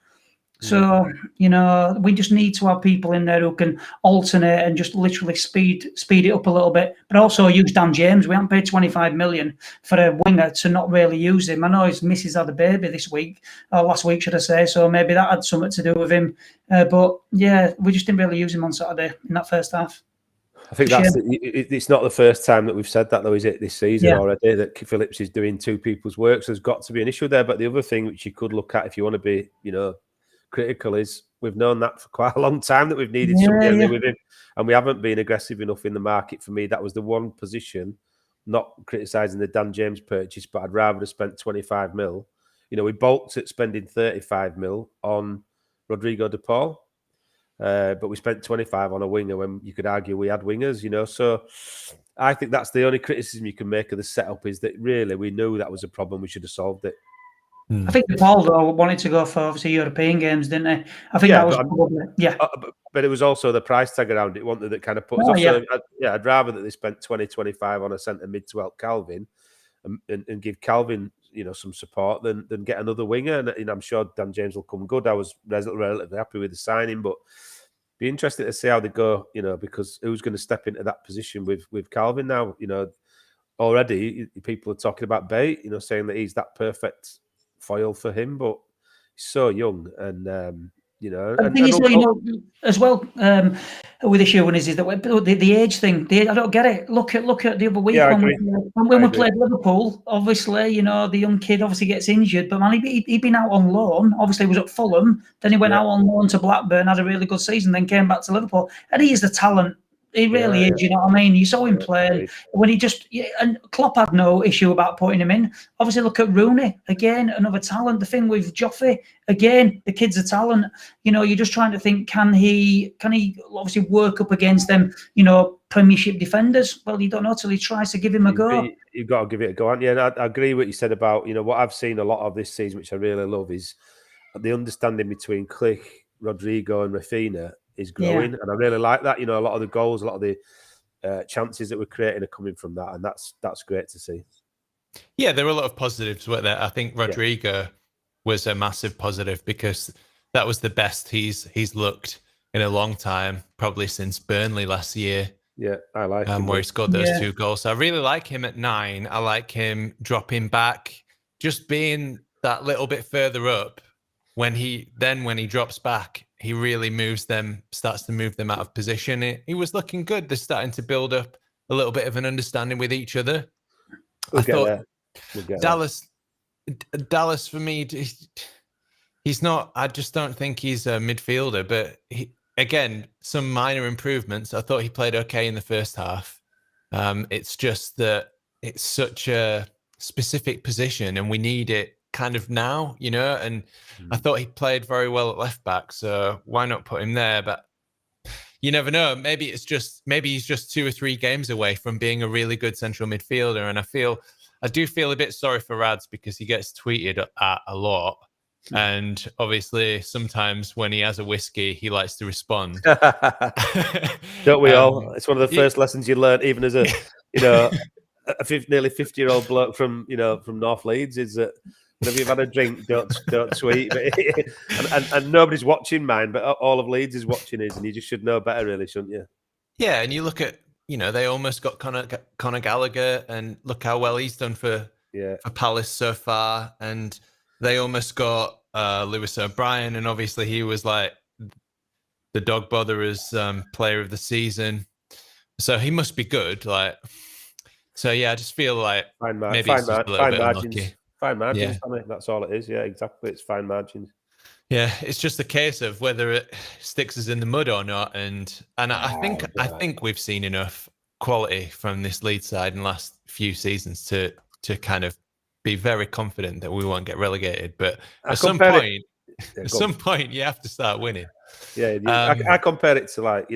S4: So we just need to have people in there who can alternate and just literally speed it up a little bit, but also use Dan James. We haven't paid 25 million for a winger to not really use him. I know his missus had a baby this week, or last week should I say, so maybe that had something to do with him. But yeah, we just didn't really use him on Saturday in that first half.
S2: I think it's not the first time that we've said that, though, is it, this season already, that Phillips is doing 2 people's work. So there's got to be an issue there. But the other thing which you could look at if you want to be, critical, is we've known that for quite a long time that we've needed somebody with him, and we haven't been aggressive enough in the market. For me, that was the one position, not criticising the Dan James purchase, but I'd rather have spent 25 mil. We balked at spending 35 mil on Rodrigo de Paul. But we spent 25 on a winger when you could argue we had wingers, So I think that's the only criticism you can make of the setup, is that really we knew that was a problem. We should have solved it.
S4: I think Paul, though, wanted to go for obviously European games, didn't he? I think that was probably,
S2: But it was also the price tag around it, wasn't it, that kind of put us off. So, I'd rather that they spent 20-25 on a centre mid to help Kalvin and give Kalvin, some support than get another winger. And I'm sure Dan James will come good. I was relatively happy with the signing, but be interested to see how they go, because who's going to step into that position with Kalvin now? Already people are talking about Bate, saying that he's that perfect foil for him, but he's so young, and
S4: the thing is, as well, with the shoe is that the age thing. I don't get it. Look at the other week when we played Liverpool. Obviously, the young kid obviously gets injured, but man, he'd been out on loan. Obviously, he was at Fulham. Then he went out on loan to Blackburn, had a really good season, then came back to Liverpool, and he is the talent. He really is, you know what I mean? You saw him play when and Klopp had no issue about putting him in. Obviously, look at Rooney, again, another talent. The thing with Joffrey, again, the kid's a talent. You're just trying to think, can he obviously work up against them, Premiership defenders? Well, you don't know till he tries to give him a go.
S2: You've got to give it a go, aren't you? And I agree with what you said about, what I've seen a lot of this season, which I really love, is the understanding between Klich, Rodrigo and Rafinha is growing, and I really like that. A lot of the goals, a lot of the chances that we're creating are coming from that, and that's great to see.
S1: Yeah, there were a lot of positives, weren't there? I think Rodrigo was a massive positive because that was the best he's looked in a long time, probably since Burnley last year.
S2: Yeah, I like him.
S1: Where he scored those 2 goals. So I really like him at 9. I like him dropping back, just being that little bit further up. When he drops back, he really starts to move them out of position. He was looking good. They're starting to build up a little bit of an understanding with each other.
S2: We'll get there.
S1: Dallas for me, he's not. I just don't think he's a midfielder. But again, some minor improvements. I thought he played okay in the first half. It's just that it's such a specific position, and we need it kind of now, And I thought he played very well at left back, so why not put him there? But you never know. Maybe he's just 2 or 3 games away from being a really good central midfielder. And I do feel a bit sorry for Rads because he gets tweeted at a lot. And obviously, sometimes when he has a whiskey, he likes to respond.
S2: Don't we all? It's one of the first lessons you learn, even as a nearly 50-year-old bloke from North Leeds, is that whenever you've had a drink, don't tweet. and nobody's watching mine, but all of Leeds is watching his, and you just should know better, really, shouldn't you?
S1: Yeah, and you look at they almost got Conor Gallagher, and look how well he's done for Palace so far, and they almost got Lewis O'Brien, and obviously he was like the dog botherers player of the season, so he must be good. So yeah, I just feel like maybe it's just a little bit unlucky.
S2: Fine margins, yeah. That's all it is. Yeah, exactly. It's fine margins.
S1: Yeah, it's just a case of whether it sticks us in the mud or not. And I think we've seen enough quality from this Leeds side in the last few seasons to kind of be very confident that we won't get relegated. But at some point, you have to start winning.
S2: Yeah, I compare it to like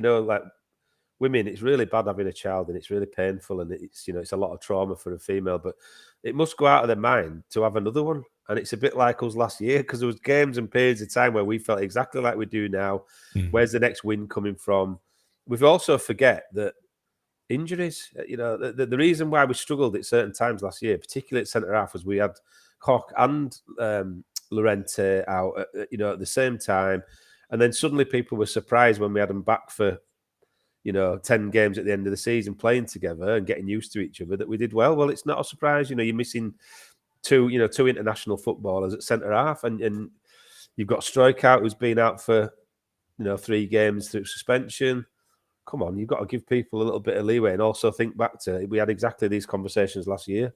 S2: women. It's really bad having a child, and it's really painful, and it's it's a lot of trauma for a female, but it must go out of their mind to have another one. And it's a bit like us last year, because there was games and periods of time where we felt exactly like we do now. Where's the next win coming from? We've also forget that injuries, the reason why we struggled at certain times last year, particularly at centre-half, was we had Koch and Llorente out at the same time. And then suddenly people were surprised when we had them back for 10 games at the end of the season playing together and getting used to each other, that we did well. Well, it's not a surprise. You're missing two international footballers at centre-half, and you've got Strikeout, who's been out for 3 games through suspension. Come on, you've got to give people a little bit of leeway, and also think back to, we had exactly these conversations last year.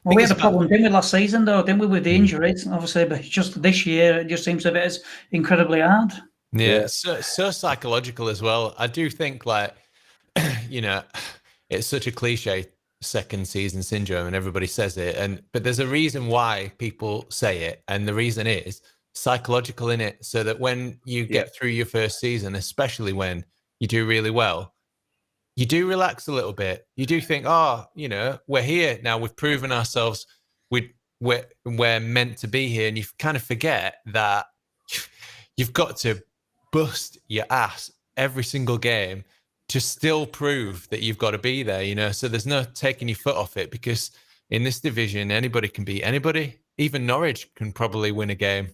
S4: Well, we had a problem, didn't we, last season, though, didn't we, with the injuries, obviously, but just this year, it just seems a bit as incredibly hard.
S1: Yeah, so psychological as well. I do think, it's such a cliche, second season syndrome, and everybody says it, but there's a reason why people say it, and the reason is psychological in it, so that when you get through your first season, especially when you do really well, you do relax a little bit. You do think, we're here now, we've proven ourselves, we're meant to be here, and you kind of forget that you've got to bust your ass every single game to still prove that you've got to be there, so there's no taking your foot off it, because in this division, anybody can beat anybody. Even Norwich can probably win a game.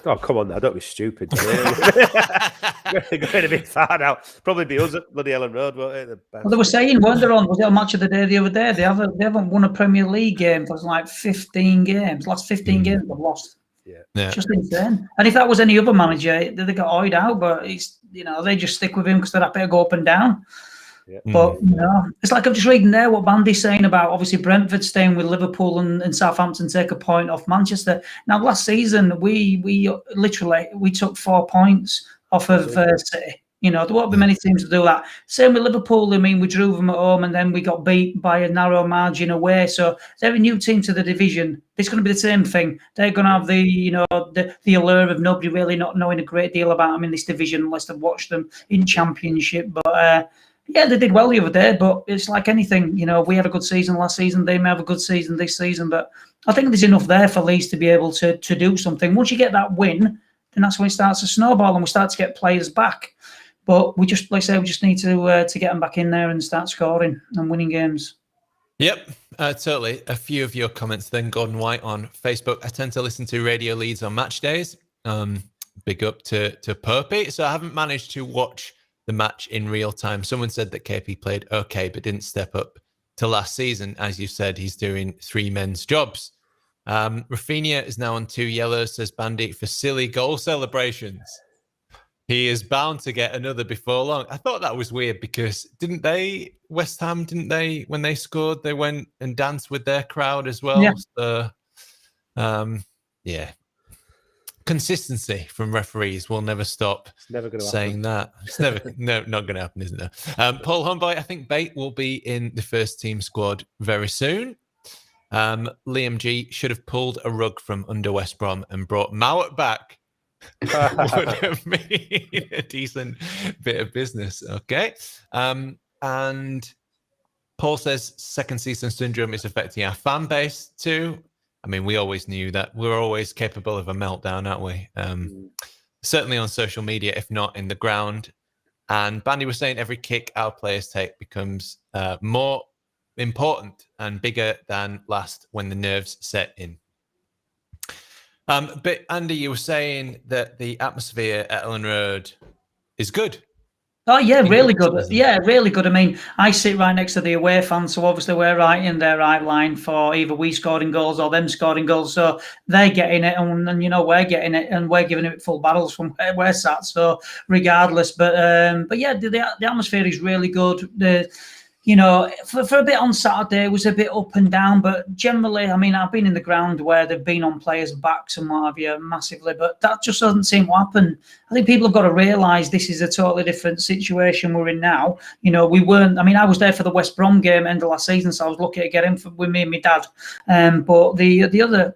S2: Oh, come on now, don't be stupid. Going a bit far now. Probably be us at bloody Ellen Road, won't it?
S4: Well, they were saying, weren't they, was it a match of the day the other day? They haven't won a Premier League game for like 15 games. Last 15 games they've lost.
S2: Yeah.
S4: Just insane. And if that was any other manager, they got eyed out, but it's they just stick with him because they're happy to go up and down.
S2: Yeah.
S4: But it's like I'm just reading there what Bandy's saying about obviously Brentford staying with Liverpool and Southampton take a point off Manchester. Now last season we took 4 points off of City. There won't be many teams to do that. Same with Liverpool. I mean, we drew them at home and then we got beat by a narrow margin away. So they're a new team to the division. It's going to be the same thing. They're going to have the allure of nobody really not knowing a great deal about them in this division unless they've watched them in Championship. But they did well the other day. But it's like anything. We had a good season last season. They may have a good season this season. But I think there's enough there for Leeds to be able to do something. Once you get that win, then that's when it starts to snowball and we start to get players back. But we just, need to get them back in there and start scoring and winning games.
S1: Yep, totally. A few of your comments then, Gordon White on Facebook. I tend to listen to Radio Leeds on match days. Big up to Perpy. So I haven't managed to watch the match in real time. Someone said that KP played okay, but didn't step up to last season. As you said, he's doing 3 men's jobs. Rafinha is now on 2 yellows, says Bandy, for silly goal celebrations. He is bound to get another before long. I thought that was weird because West Ham, when they scored, they went and danced with their crowd as well.
S4: Yeah.
S1: So, yeah. Consistency from referees will never stop saying that. It's never, not going to happen, isn't it? Paul Humboy, I think Bate will be in the first team squad very soon. Liam G should have pulled a rug from under West Brom and brought Mowat back. Would have been a decent bit of business. Okay. And Paul says second season syndrome is affecting our fan base too. I mean, we always knew that. We're always capable of a meltdown, aren't we? Certainly on social media, if not in the ground. And Bandy was saying every kick our players take becomes more important and bigger than last when the nerves set in. But Andy, you were saying that the atmosphere at Ellen Road is good.
S4: Oh, yeah, really good. Yeah, really good. I mean, I sit right next to the away fans, so obviously we're right in their right line for either we scoring goals or them scoring goals. So they're getting it, and we're getting it, and we're giving it full battles from where we're sat. So regardless, but yeah, the atmosphere is really good. For a bit on Saturday, it was a bit up and down, but generally, I mean, I've been in the ground where they've been on players' backs and what have you massively, but that just doesn't seem to happen. I think people have got to realise this is a totally different situation we're in now. We weren't, I mean, I was there for the West Brom game end of last season, so I was lucky to get in with me and my dad. But the other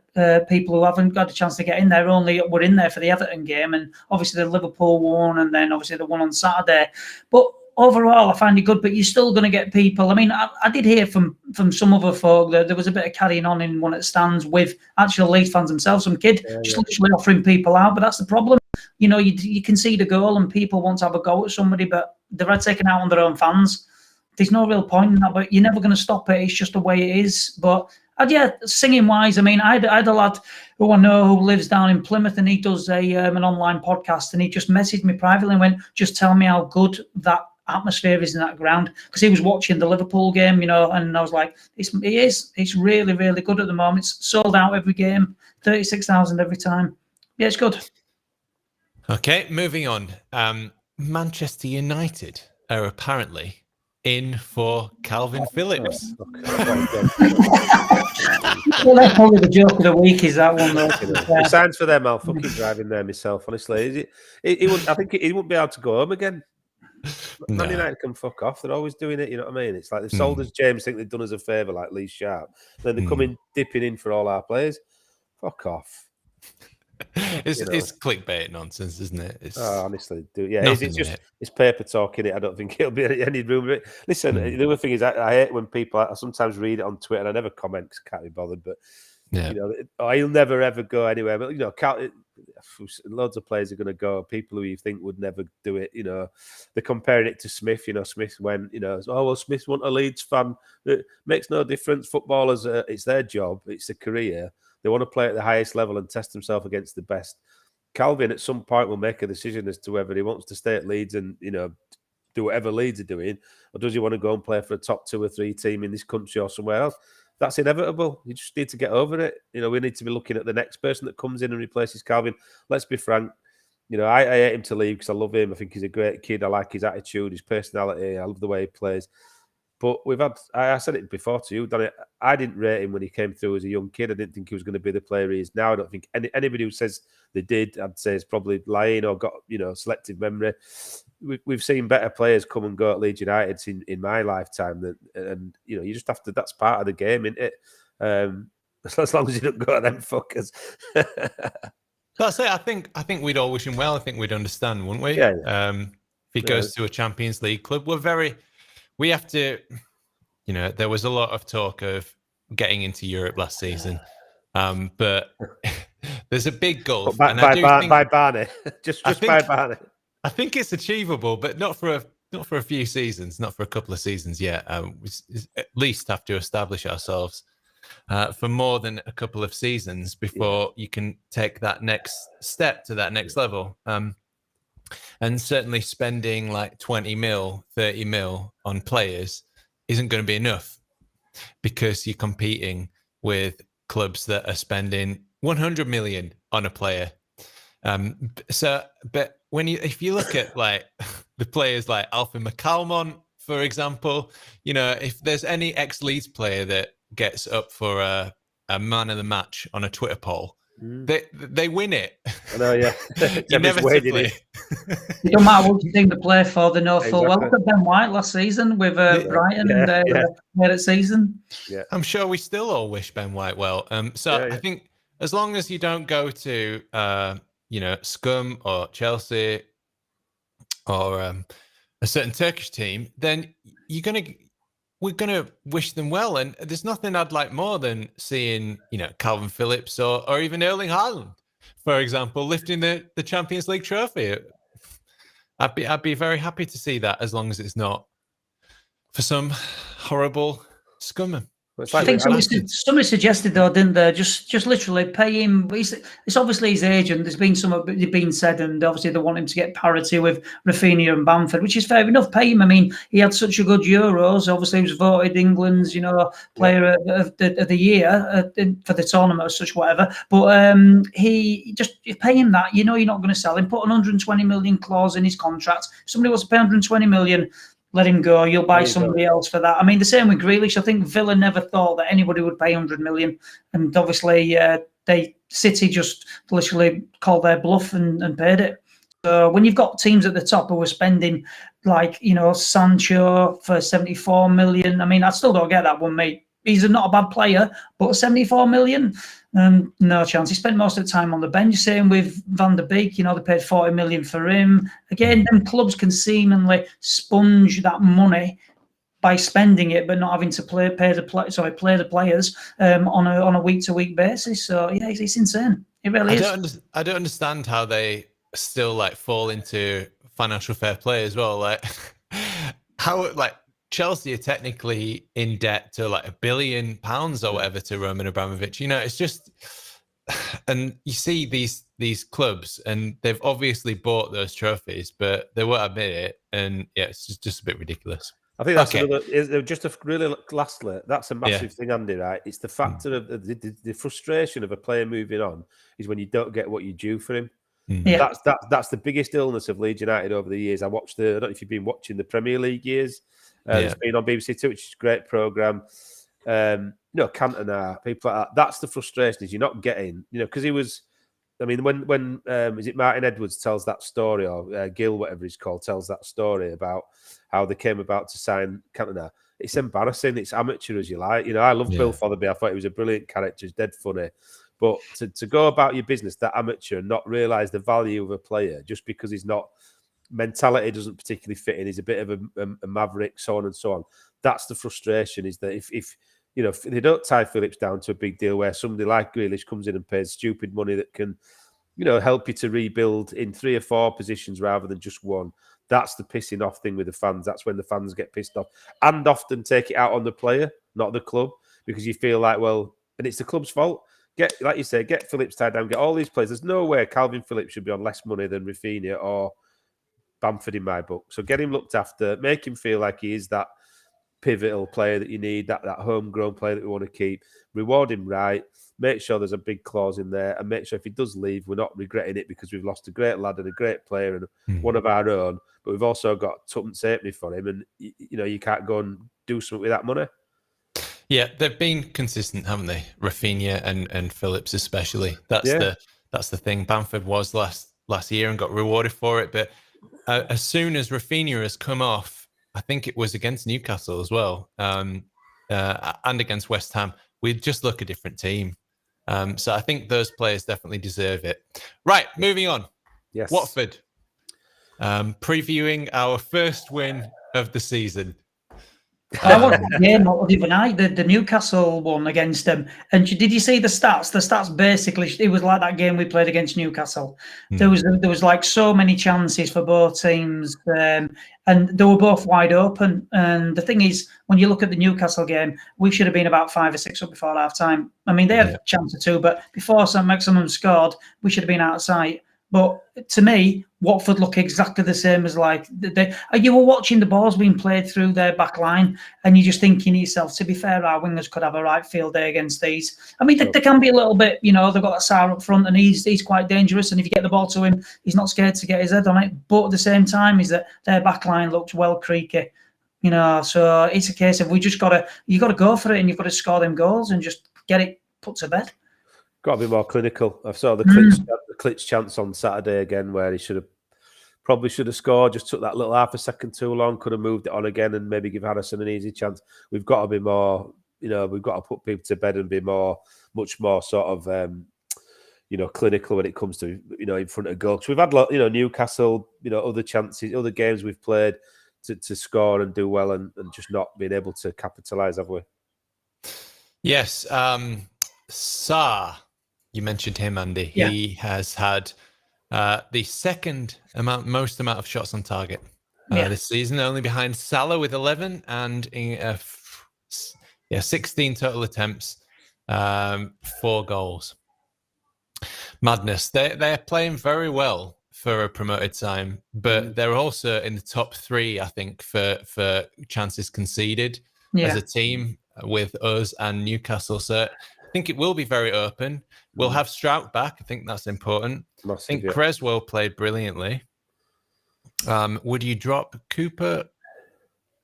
S4: people who haven't got a chance to get in there were in there for the Everton game, and obviously the Liverpool one, and then obviously the one on Saturday. But overall, I find it good, but you're still going to get people. I mean, I did hear from some other folk that there was a bit of carrying on in one of the stands with actual Leeds fans themselves. Some kid just literally offering people out, but that's the problem. You can see the goal and people want to have a go at somebody, but they're taken out on their own fans. There's no real point in that, but you're never going to stop it. It's just the way it is. But yeah, singing wise, I mean, I had a lad who I know who lives down in Plymouth, and he does an online podcast, and he just messaged me privately and went, just tell me how good that atmosphere is in that ground, because he was watching the Liverpool game, and I was like, it's really, really good at the moment. It's sold out every game, 36,000 every time. Yeah, it's good.
S1: Okay, moving on. Manchester United are apparently in for Kalvin Phillips.
S4: Well, that's probably the joke of the week, is that one, though.
S2: The signs for them, I'll fucking driving there myself, honestly. I think he wouldn't be able to go home again. Man United can fuck off. They're always doing it, you know what I mean? It's like they've sold us James, think they've done us a favour, like Lee Sharp. Then they come in dipping in for all our players. Fuck off.
S1: It's clickbait nonsense, isn't it?
S2: Honestly, it's paper talk in it. I don't think it'll be any room of it. Listen, the other thing is, I hate when people. I sometimes read it on Twitter, and I never comment because I can't be bothered. But he'll never ever go anywhere. But loads of players are going to go. People who you think would never do it. They're comparing it to Smith. Smith went. Smith wasn't a Leeds fan. It makes no difference. Footballers, it's their job. It's a career. They want to play at the highest level and test themselves against the best. Kalvin at some point will make a decision as to whether he wants to stay at Leeds and do whatever Leeds are doing, or does he want to go and play for a top 2 or 3 team in this country or somewhere else. That's inevitable. You just need to get over it. We need to be looking at the next person that comes in and replaces Kalvin. Let's be frank. I hate him to leave because I love him. I think he's a great kid. I like his attitude, his personality. I love the way he plays. But I said it before to you, Danny, I didn't rate him when he came through as a young kid. I didn't think he was going to be the player he is now. I don't think anybody who says they did, I'd say is probably lying or got, selective memory. We've seen better players come and go at Leeds United in my lifetime. And you just have to, that's part of the game, isn't it? As long as you don't go at them fuckers.
S1: That's it. I think we'd all wish him well. I think we'd understand, wouldn't we?
S2: Yeah.
S1: If he goes to a Champions League club, we have to, there was a lot of talk of getting into Europe last season, but there's a big gulf.
S2: By Barney, just by Barney.
S1: I think it's achievable, but not for a few seasons, not for a couple of seasons yet. We at least have to establish ourselves for more than a couple of seasons before you can take that next step to that next level. And certainly spending like 20 mil, 30 mil on players isn't going to be enough, because you're competing with clubs that are spending 100 million on a player. But if you look at like the players like Alfie McCalmont, for example, if there's any ex-Leeds player that gets up for a man of the match on a Twitter poll, they win it.
S2: I know, yeah.
S1: Inevitably.
S4: It don't matter what you think they play for, they know full well.
S2: Exactly.
S4: Look at Ben White last season with Brighton and their season.
S2: Yeah.
S1: I'm sure we still all wish Ben White well. I think as long as you don't go to Scum or Chelsea or a certain Turkish team, then we're gonna wish them well. And there's nothing I'd like more than seeing Kalvin Phillips or even Erling Haaland, for example, lifting the Champions League trophy. I'd be very happy to see that, as long as it's not for some horrible scumman.
S4: I think somebody suggested, though, didn't they? Just literally pay him. It's obviously his agent. There's been been said, and obviously they want him to get parity with Rafinha and Bamford, which is fair enough. Pay him. I mean, he had such a good Euros. Obviously, he was voted England's player of the year for the tournament or such, whatever. But he just pay him that. You're not going to sell him. Put an 120 million clause in his contract. If somebody wants to pay 120 million. Let him go. You'll buy somebody else for that. I mean, the same with Grealish. I think Villa never thought that anybody would pay 100 million, and obviously City just literally called their bluff and paid it. So when you've got teams at the top who are spending Sancho for 74 million, I mean, I still don't get that one, mate. He's not a bad player, but 74 million, no chance. He spent most of the time on the bench. Same with Van der Beek. They paid 40 million for him. Again, them clubs can seemingly sponge that money by spending it, but not having to play the players on a week-to-week basis. So yeah, it's insane. It really is.
S1: I don't understand how they still fall into financial fair play as well. How Chelsea are technically in debt to £1 billion or whatever to Roman Abramovich. It's just, and you see these clubs, and they've obviously bought those trophies, but they won't admit it. And yeah, it's just a bit ridiculous.
S2: I think that's lastly, that's a massive thing, Andy, right? It's the factor of the frustration of a player moving on is when you don't get what you due for him.
S4: Yeah.
S2: That's the biggest illness of Leeds United over the years. I don't know if you've been watching the Premier League years. It's been on BBC Two, which is a great programme. Cantona, people like that. That's the frustration, is you're not getting, because he was, I mean, when is it Martin Edwards tells that story, or Gil, whatever he's called, tells that story about how they came about to sign Cantona. It's embarrassing. It's amateur as you like. I love Bill Fotherby. I thought he was a brilliant character. He's dead funny. But to go about your business that amateur and not realise the value of a player just because he's not, mentality doesn't particularly fit in, he's a bit of a maverick, so on and so on. That's the frustration, is that if they don't tie Phillips down to a big deal where somebody like Grealish comes in and pays stupid money that can, help you to rebuild in 3 or 4 positions rather than just one. That's the pissing off thing with the fans. That's when the fans get pissed off and often take it out on the player, not the club, because you feel like, well, and it's the club's fault. Like you say, get Phillips tied down, get all these players. There's no way Kalvin Phillips should be on less money than Rafinha or Bamford in my book. So get him looked after, make him feel like he is that pivotal player that you need, that homegrown player that we want to keep. Reward him right, make sure there's a big clause in there, and make sure if he does leave, we're not regretting it because we've lost a great lad and a great player and one of our own, but we've also got tuppence halfpenny for him, and you can't go and do something with that money.
S1: Yeah, they've been consistent, haven't they? Rafinha and Phillips especially. That's the thing. Bamford was last year and got rewarded for it, but as soon as Rafinha has come off, I think it was against Newcastle as well, and against West Ham, we just look a different team. So I think those players definitely deserve it. Right, moving on.
S2: Yes.
S1: Watford. Previewing our first win of the season.
S4: I watched the game the other night, the Newcastle one against them. And did you see the stats? The stats basically, it was like that game we played against Newcastle. There was like so many chances for both teams, and they were both wide open. And the thing is, when you look at the Newcastle game, we should have been about 5 or 6 up before half time. I mean, they had a chance or two, but before St. Maximum scored, we should have been out of sight. But to me, Watford look exactly the same as you were watching the balls being played through their back line, and you're just thinking to yourself, to be fair, our wingers could have a right field day against these. I mean, they can be a little bit, they've got that Sarr up front, and he's quite dangerous. And if you get the ball to him, he's not scared to get his head on it. But at the same time, is that their back line looked well creaky. So it's a case of you got to go for it, and you've got to score them goals and just get it put to bed.
S2: Got to be more clinical. I saw the Klitsch chance on Saturday again, where he probably should have scored. Just took that little half a second too long. Could have moved it on again and maybe give Harrison an easy chance. We've got to be more. We've got to put people to bed and be much more sort of, clinical when it comes to in front of goal. Because we've had Newcastle, other chances, other games we've played to score and do well, and just not being able to capitalise, have we?
S1: Yes, Sarr. You mentioned him, Andy.
S4: Yeah.
S1: He has had the second most amount of shots on target this season, only behind Salah with 11 and 16 total attempts, 4 goals. Madness. They're playing very well for a promoted side, but they're also in the top 3, I think, for chances conceded as a team with us and Newcastle. So I think it will be very open. We'll have Strout back. I think that's important.
S2: Massive,
S1: I think Creswell played brilliantly. Would you drop Cooper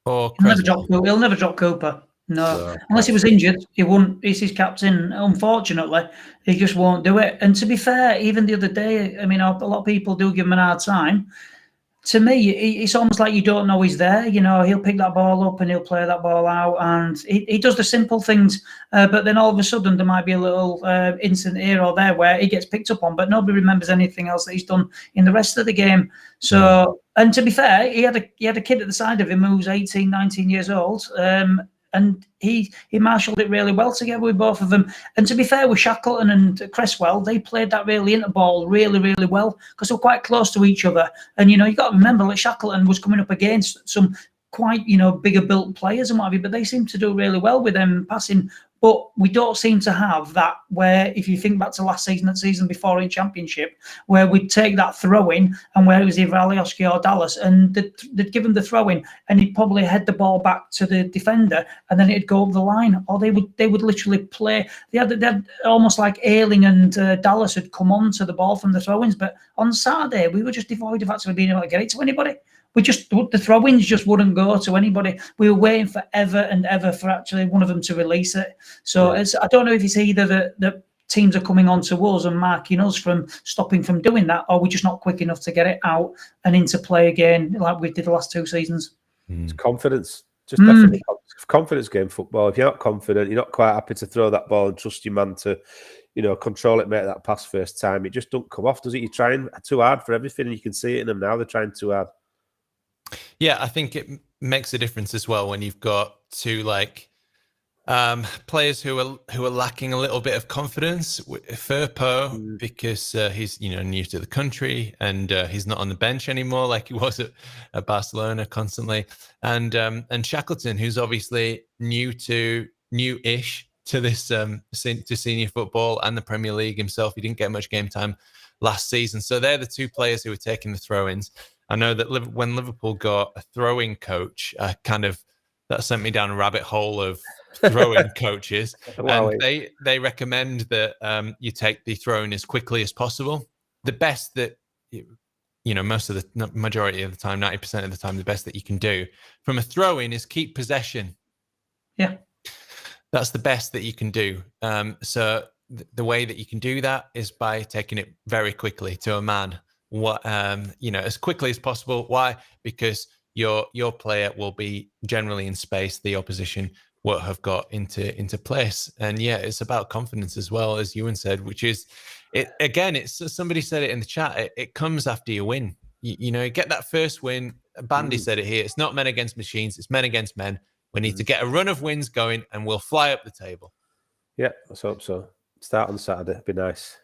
S1: or Creswell?
S4: He'll never drop Cooper. No, unless he was injured, he won't. He's his captain. Unfortunately, he just won't do it. And to be fair, even the other day, I mean, a lot of people do give him an hard time. To me, it's almost like you don't know he's there. He'll pick that ball up and he'll play that ball out, and he does the simple things. But then all of a sudden, there might be a little incident here or there where he gets picked up on, but nobody remembers anything else that he's done in the rest of the game. So, and to be fair, he had a kid at the side of him who was 18, 19 years old. And he marshalled it really well together with both of them. And to be fair, with Shackleton and Cresswell, they played that really into ball really, really well because they were quite close to each other. And, you got to remember that Shackleton was coming up against some quite, bigger built players and what have you, but they seem to do really well with them passing. But we don't seem to have that where, if you think back to last season, that season before in Championship, where we'd take that throw-in and where it was either Alioski or Dallas, and they'd give him the throw-in and he'd probably head the ball back to the defender and then it'd go up the line. Or they would literally play. They had almost like Ayling and Dallas had come on to the ball from the throw-ins. But on Saturday, we were just devoid of actually being able to get it to anybody. The throw-ins just wouldn't go to anybody. We were waiting forever and ever for actually one of them to release it. So I don't know if it's either that teams are coming on to us and marking us from stopping from doing that, or we're just not quick enough to get it out and into play again like we did the last 2 seasons.
S2: It's confidence. Just definitely confidence game football. If you're not confident, you're not quite happy to throw that ball and trust your man to, control it, make that pass first time. It just don't come off, does it? You're trying too hard for everything, and you can see it in them now. They're trying too hard.
S1: Yeah, I think it makes a difference as well when you've got 2 players who are lacking a little bit of confidence. Firpo, because he's new to the country and he's not on the bench anymore like he was at Barcelona constantly, and Shackleton, who's obviously new-ish to this to senior football and the Premier League himself. He didn't get much game time last season, so they're the 2 players who were taking the throw-ins. I know that when Liverpool got a throwing coach, that sent me down a rabbit hole of throwing coaches.
S2: Wow.
S1: And they recommend that you take the throw-in as quickly as possible. The best that, majority of the time, 90% of the time, the best that you can do from a throw-in is keep possession.
S4: Yeah.
S1: That's the best that you can do. So the way that you can do that is by taking it very quickly to a man. As quickly as possible. Why? Because your player will be generally in space. The opposition won't have got into place. And it's about confidence as well, as Ewan said, which is it again. It's somebody said it in the chat. It comes after you win. You get that first win. Bandy said it here. It's not men against machines. It's men against men. We need to get a run of wins going, and we'll fly up the table.
S2: Yeah, let's hope so. Start on Saturday. It'd be nice.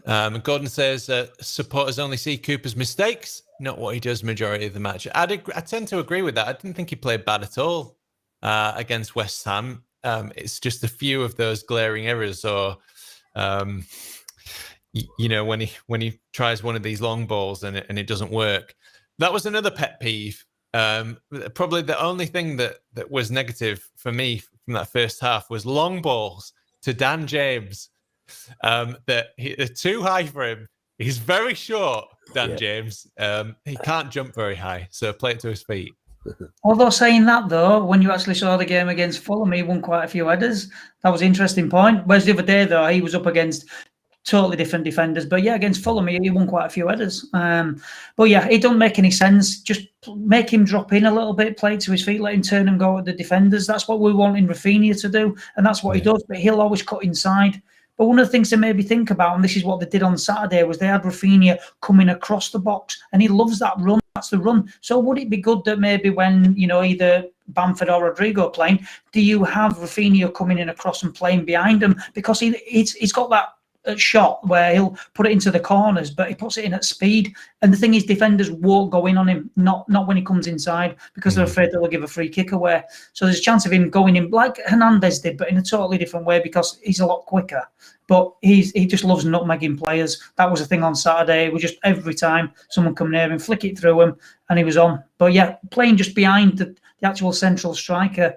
S1: Gordon says supporters only see Cooper's mistakes, not what he does majority of the match. I tend to agree with that. I didn't think he played bad at all against West Ham. It's just a few of those glaring errors or when he tries one of these long balls and it doesn't work. That was another pet peeve. Probably the only thing that was negative for me from that first half was long balls to Dan James. They're too high for him. He's very short, Dan James. He can't jump very high, so play it to his feet.
S4: Although saying that, though, when you actually saw the game against Fulham, he won quite a few headers. That was an interesting point. Whereas the other day, though, he was up against totally different defenders. But yeah, against Fulham, he won quite a few headers. But yeah, it don't make any sense. Just make him drop in a little bit, play to his feet, let him turn and go at the defenders. That's what we want in Rafinha to do, and that's what he does. But he'll always cut inside. But one of the things they made me think about, and this is what they did on Saturday, was they had Rafinha coming across the box, and he loves that run. That's the run. So would it be good that maybe when, either Bamford or Rodrigo are playing, do you have Rafinha coming in across and playing behind him? Because he's got that shot where he'll put it into the corners, but he puts it in at speed. And the thing is, defenders won't go in on him, not when he comes inside, because they're afraid they'll give a free kick away. So there's a chance of him going in like Hernandez did, but in a totally different way, because he's a lot quicker. But he just loves nutmegging players. That was the thing on Saturday. It was just every time someone come near him, flick it through him, and he was on. But yeah, playing just behind the actual central striker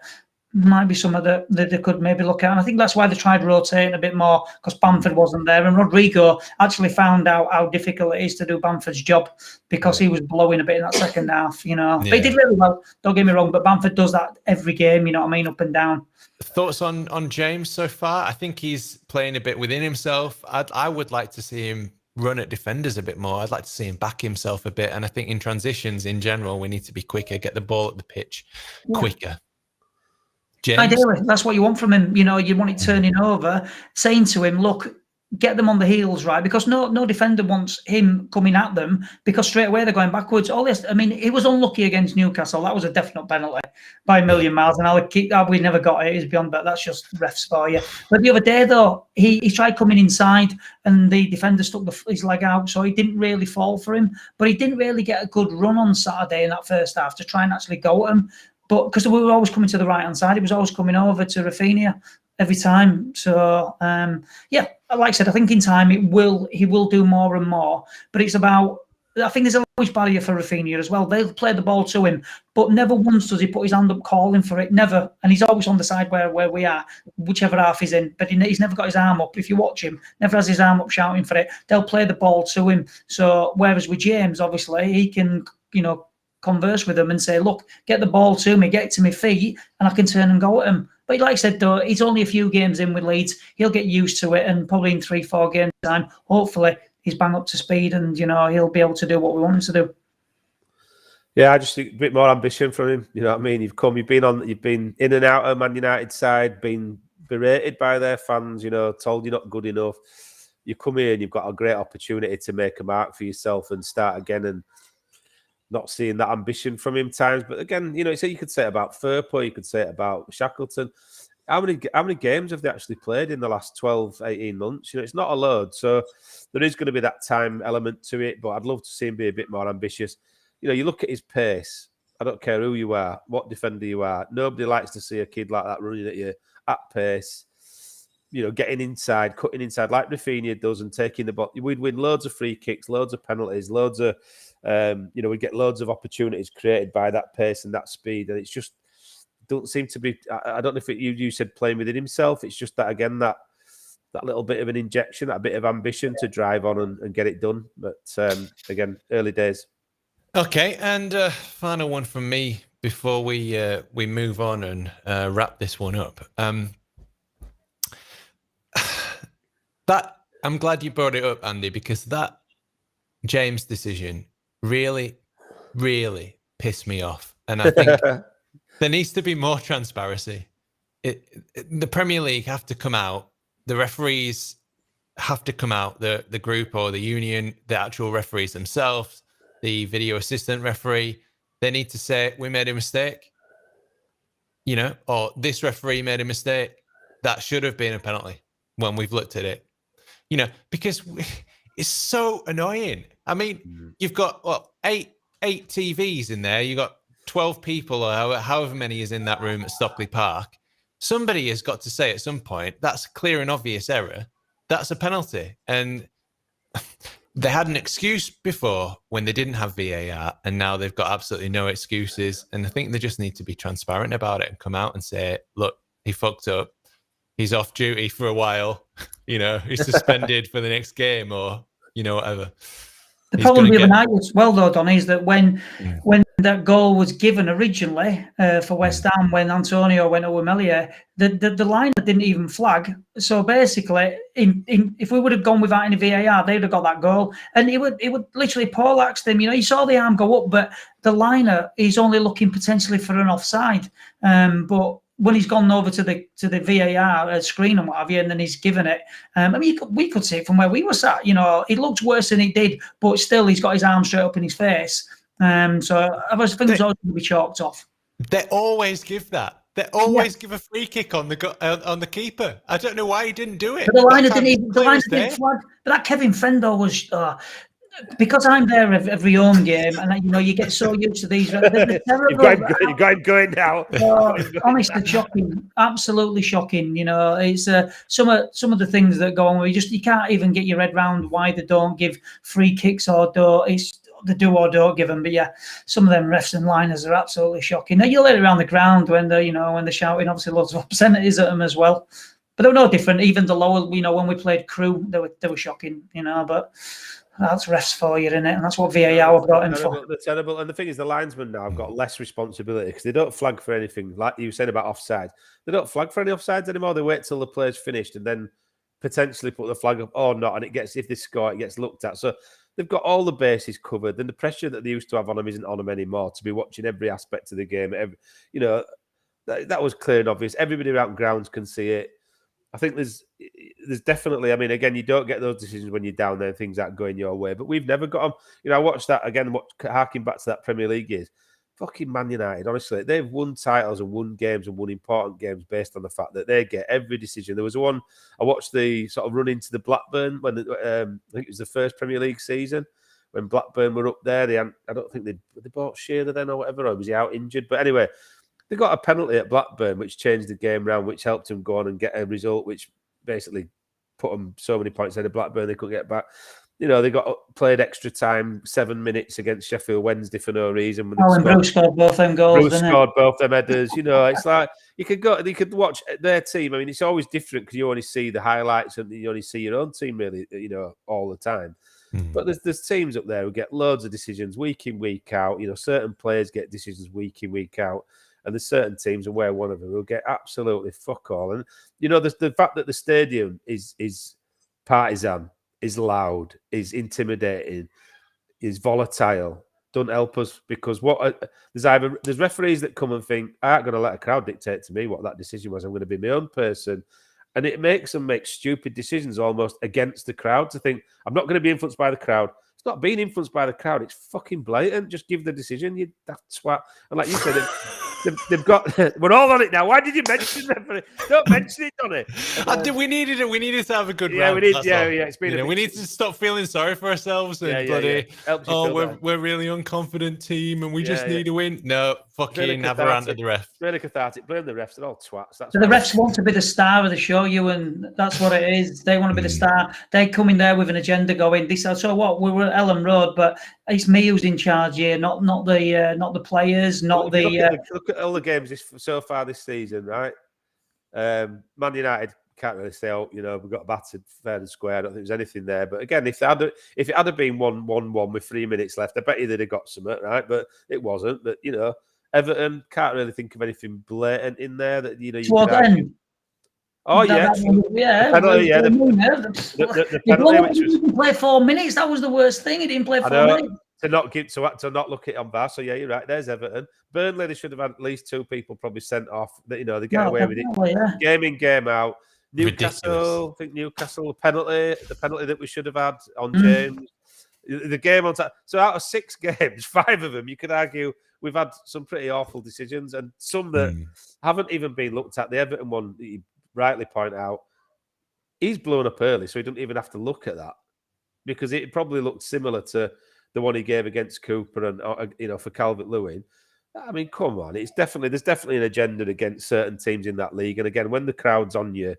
S4: might be something that they could maybe look at. And I think that's why they tried rotating a bit more, because Bamford wasn't there. And Rodrigo actually found out how difficult it is to do Bamford's job, because he was blowing a bit in that second half, But he did really well, don't get me wrong, but Bamford does that every game, up and down.
S1: Thoughts on James so far? I think he's playing a bit within himself. I would like to see him run at defenders a bit more. I'd like to see him back himself a bit. And I think in transitions in general, we need to be quicker, get the ball at the pitch quicker. James?
S4: Ideally, that's what you want from him. You want it turning over, saying to him, look, get them on the heels, right? Because no defender wants him coming at them, because straight away they're going backwards. He was unlucky against Newcastle. That was a definite penalty by a million miles, and we never got it. It's beyond that. That's just refs for you. But the other day, though, he tried coming inside, and the defender stuck his leg out, so he didn't really fall for him. But he didn't really get a good run on Saturday in that first half to try and actually go at him. But because we were always coming to the right-hand side, he was always coming over to Rafinha every time. So, like I said, I think in time he will do more and more. But it's about, I think there's a language barrier for Rafinha as well. They'll play the ball to him, but never once does he put his hand up calling for it. Never. And he's always on the side where we are, whichever half he's in. But he's never got his arm up. If you watch him, never has his arm up shouting for it. They'll play the ball to him. So, whereas with James, obviously, he can, converse with them and say, look, get the ball to me, get it to my feet, and I can turn and go at him. But like I said, though, he's only a few games in with Leeds. He'll get used to it, and probably in 3-4 games time, hopefully he's bang up to speed, and he'll be able to do what we want him to do.
S2: Yeah, I just think a bit more ambition from him. You know what I mean? You've been in and out of Man United side, been berated by their fans, told you're not good enough. You come here and you've got a great opportunity to make a mark for yourself and start again, and not seeing that ambition from him times. But again, you could say it about Firpo, you could say it about Shackleton. How many games have they actually played in the last 12, 18 months? It's not a load. So there is going to be that time element to it, but I'd love to see him be a bit more ambitious. You look at his pace. I don't care who you are, what defender you are. Nobody likes to see a kid like that running at you at pace, getting inside, cutting inside like Rafinha does and taking the ball. We'd win loads of free kicks, loads of penalties, loads of... we get loads of opportunities created by that pace and that speed, and it's just don't seem to be. I don't know if you said playing within himself. It's just that again that little bit of an injection, that bit of ambition to drive on and get it done. But again, early days.
S1: Okay, and final one from me before we move on and wrap this one up. That I'm glad you brought it up, Andy, because that James decision really, really pissed me off. And I think there needs to be more transparency. The Premier League have to come out. The referees have to come out, the group or the union, the actual referees themselves, the video assistant referee. They need to say, we made a mistake, or this referee made a mistake. That should have been a penalty when we've looked at it, because it's so annoying. I mean, you've got eight TVs in there. You've got 12 people or however many is in that room at Stockley Park. Somebody has got to say at some point, that's a clear and obvious error. That's a penalty. And they had an excuse before when they didn't have VAR, and now they've got absolutely no excuses. And I think they just need to be transparent about it and come out and say, look, he fucked up. He's off duty for a while. He's suspended for the next game or, whatever.
S4: The problem the other night as well, though, Donny, is that when that goal was given originally for West Ham, when Antonio went over Melia, the liner didn't even flag. So basically, if we would have gone without any VAR, they'd have got that goal, and it would literally poleaxed him. You saw the arm go up, but the liner is only looking potentially for an offside. But when he's gone over to the VAR screen and what have you, and then he's given it. We could see it from where we were sat. It looked worse than it did, but still, he's got his arm straight up in his face. So I was thinking it was always going to be chalked off.
S1: They always give that. They always give a free kick on the keeper. I don't know why he didn't do it.
S4: But the liner didn't flag. But that Kevin Fendo was. Because I'm there every home game, and you get so used to these. They're terrible.
S2: You've got him going now.
S4: Honestly, shocking, absolutely shocking. It's some of the things that go on where you can't even get your head around why they don't give free kicks or don't. It's they do or don't give them. But yeah, some of them refs and liners are absolutely shocking. Now you let it around the ground when they're shouting, obviously loads of obscenities at them as well. But they were no different. Even the lower, when we played Crew, they were shocking. But. That's refs for you, isn't it? And that's what VAR have got in for.
S2: They're terrible. And the thing is, the linesmen now have got less responsibility because they don't flag for anything. Like you said about offside, they don't flag for any offsides anymore. They wait till the play's finished and then potentially put the flag up or not. And if they score, it gets looked at. So they've got all the bases covered. And the pressure that they used to have on them isn't on them anymore. To be watching every aspect of the game, that was clear and obvious. Everybody around grounds can see it. I think there's definitely, again, you don't get those decisions when you're down there and things aren't going your way. But we've never got them. I watched that again, harking back to that Premier League years. Fucking Man United, honestly, they've won titles and won games and won important games based on the fact that they get every decision. There was one, I watched the sort of run into the Blackburn when I think it was the first Premier League season when Blackburn were up there. I don't think they bought Shearer then or whatever, or was he out injured? But anyway, they got a penalty at Blackburn, which changed the game round, which helped them go on and get a result, which basically put them so many points ahead of Blackburn they couldn't get back. They got played extra time, 7 minutes against Sheffield Wednesday for no reason.
S4: And Bruce scored both them goals.
S2: Bruce scored both them headers. It's like you could watch their team. It's always different because you only see the highlights and you only see your own team really, all the time. But there's teams up there who get loads of decisions week in, week out. Certain players get decisions week in, week out. And there's certain teams, and we're one of them, will get absolutely fuck all. And, there's the fact that the stadium is partisan, is loud, is intimidating, is volatile, don't help us because there's referees that come and think, I ain't going to let a crowd dictate to me what that decision was. I'm going to be my own person. And it makes them make stupid decisions almost against the crowd to think, I'm not going to be influenced by the crowd. It's not being influenced by the crowd. It's fucking blatant. Just give the decision. You daft swat. And like you said, they've got. We're all on it now. Why did you mention referee? Don't mention it, Donny.
S1: We needed it. We needed to have a good
S2: round.
S1: Yeah,
S2: we need. Yeah. It's been.
S1: We need to stop feeling sorry for ourselves and we're a really unconfident team and we just need to win. No, fucking have a rant at the ref.
S2: It's really cathartic. Blame the refs. They're all twats.
S4: So the refs want to be the star of the show, and that's what it is. They want to be the star. They come in there with an agenda going. So what? We were at Ellen Road, but it's me who's in charge here, not the players, not the.
S2: Look at all the games so far this season, right? Man United can't really say, we got battered fair and square. I don't think there's anything there. But again, if it had been 1-1 with 3 minutes left, I bet you they'd have got something, right? But it wasn't. But Everton can't really think of anything blatant in there that you could. Oh yeah,
S4: yeah.
S2: The penalty, the penalty, which was
S4: didn't play 4 minutes. That was the worst thing. He didn't play 4 minutes.
S2: To not look it on VAR. So yeah, you're right. There's Everton. Burnley, they should have had at least 2 people probably sent off. They get away with it.
S4: Yeah.
S2: Game in, game out. Newcastle,
S1: Ridiculous.
S2: I think Newcastle the penalty that we should have had on James. The game on time. So out of 6 games, 5 of them, you could argue we've had some pretty awful decisions and some that haven't even been looked at. The Everton one that you rightly point out, he's blown up early, so he doesn't even have to look at that because it probably looked similar to the one he gave against Cooper and for Calvert-Lewin. Come on, there's definitely an agenda against certain teams in that league. And again, when the crowd's on you,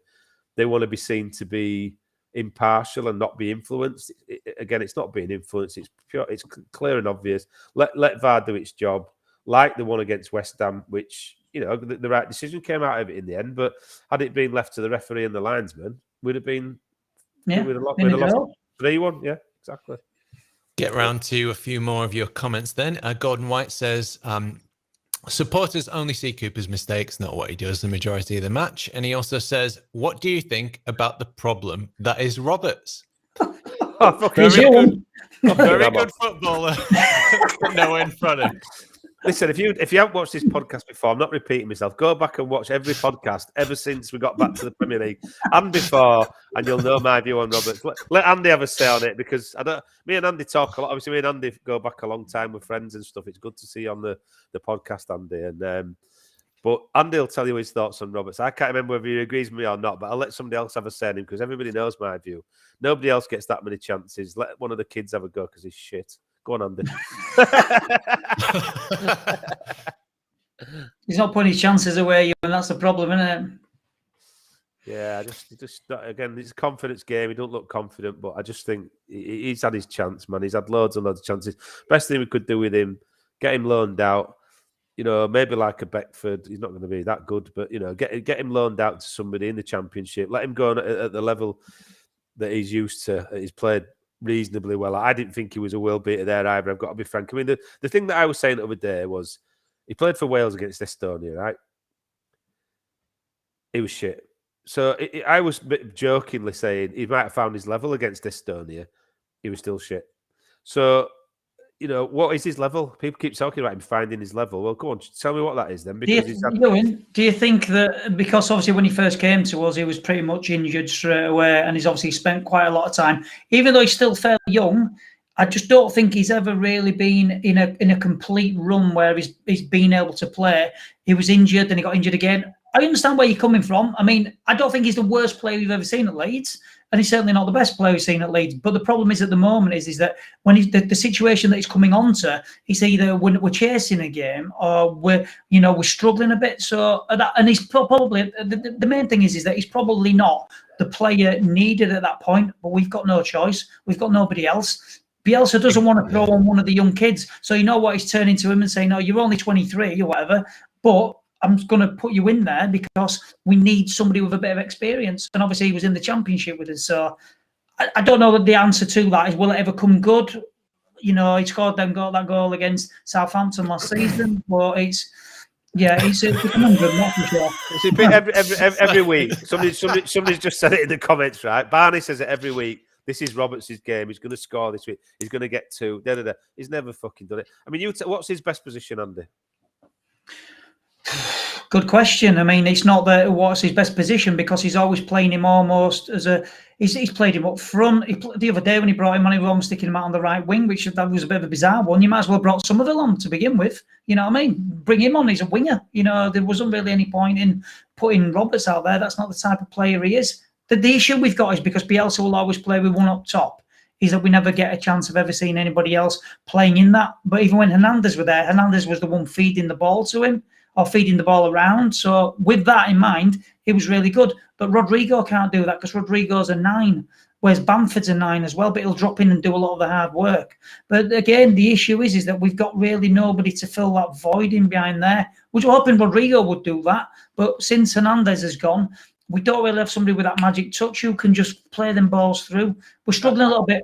S2: they want to be seen to be impartial and not be influenced. Again, it's not being influenced. It's pure. It's clear and obvious. Let VAR do its job, like the one against West Ham, which the right decision came out of it in the end. But had it been left to the referee and the linesman, we'd have been we'd have lost 3-1. Yeah, exactly.
S1: Get round to a few more of your comments then. Gordon White says, supporters only see Cooper's mistakes, not what he does the majority of the match. And he also says, what do you think about the problem that is Roberts? Very good footballer. No in front of him.
S2: Listen, if you haven't watched this podcast before, I'm not repeating myself. Go back and watch every podcast ever since we got back to the Premier League and before, and you'll know my view on Roberts. Let Andy have a say on it, because me and Andy talk a lot. Obviously, me and Andy go back a long time with friends and stuff. It's good to see you on the podcast, Andy. And but Andy will tell you his thoughts on Roberts. I can't remember whether he agrees with me or not, but I'll let somebody else have a say on him, because everybody knows my view. Nobody else gets that many chances. Let one of the kids have a go, because he's shit. Go on, Andy.
S4: He's not putting his chances away, and that's the problem, isn't it?
S2: Yeah, just again, it's a confidence game. He don't look confident, but I just think he's had his chance, man. He's had loads and loads of chances. Best thing we could do with him, get him loaned out. Maybe like a Beckford. He's not going to be that good, but get him loaned out to somebody in the Championship. Let him go at the level that he's used to. He's played reasonably well. I didn't think he was a world beater there either. I've got to be frank. I mean, the thing that I was saying the other day was he played for Wales against Estonia, right? He was shit. So I was jokingly saying he might have found his level against Estonia. He was still shit. So, what is his level? People keep talking about him finding his level. Well, go on, tell me what that is then. Because
S4: do you think that, because obviously when he first came to us, he was pretty much injured straight away, and he's obviously spent quite a lot of time, even though he's still fairly young. I just don't think he's ever really been in a complete run where he's been able to play. He was injured, then he got injured again. I understand where you're coming from. I mean, I don't think he's the worst player we've ever seen at Leeds, and he's certainly not the best player we've seen at Leeds. But the problem is at the moment is that when the situation that he's coming onto, he's either we're chasing a game or we're struggling a bit. So and he's probably the main thing is that he's probably not the player needed at that point. But we've got no choice. We've got nobody else. Bielsa doesn't want to throw on one of the young kids. So you know what, he's turning to him and saying, no, you're only 23 or whatever, but I'm going to put you in there because we need somebody with a bit of experience. And obviously he was in the Championship with us. So I don't know that the answer to that is, will it ever come good? He scored that goal against Southampton last season, but it's a conundrum, not for sure.
S2: Every week, somebody's just said it in the comments, right? Barney says it every week. This is Roberts' game. He's going to score this week. He's going to get 2. He's never fucking done it. I mean, what's his best position, Andy?
S4: Good question. I mean, it's not that what's his best position, because he's always playing him almost as he's played him up front. The other day when he brought him on, he was almost sticking him out on the right wing, which that was a bit of a bizarre one. You might as well have brought Somerville on to begin with. You know what I mean? Bring him on. He's a winger. There wasn't really any point in putting Roberts out there. That's not the type of player he is. The issue we've got is because Bielsa will always play with one up top, is that we never get a chance of ever seeing anybody else playing in that. But even when Hernandez were there, Hernandez was the one feeding the ball to him or feeding the ball around. So with that in mind, it was really good. But Rodrigo can't do that because Rodrigo's a 9, whereas Bamford's a 9 as well, but he'll drop in and do a lot of the hard work. But again, the issue is that we've got really nobody to fill that void in behind there. We were hoping Rodrigo would do that. But since Hernandez has gone, we don't really have somebody with that magic touch who can just play them balls through. We're struggling a little bit.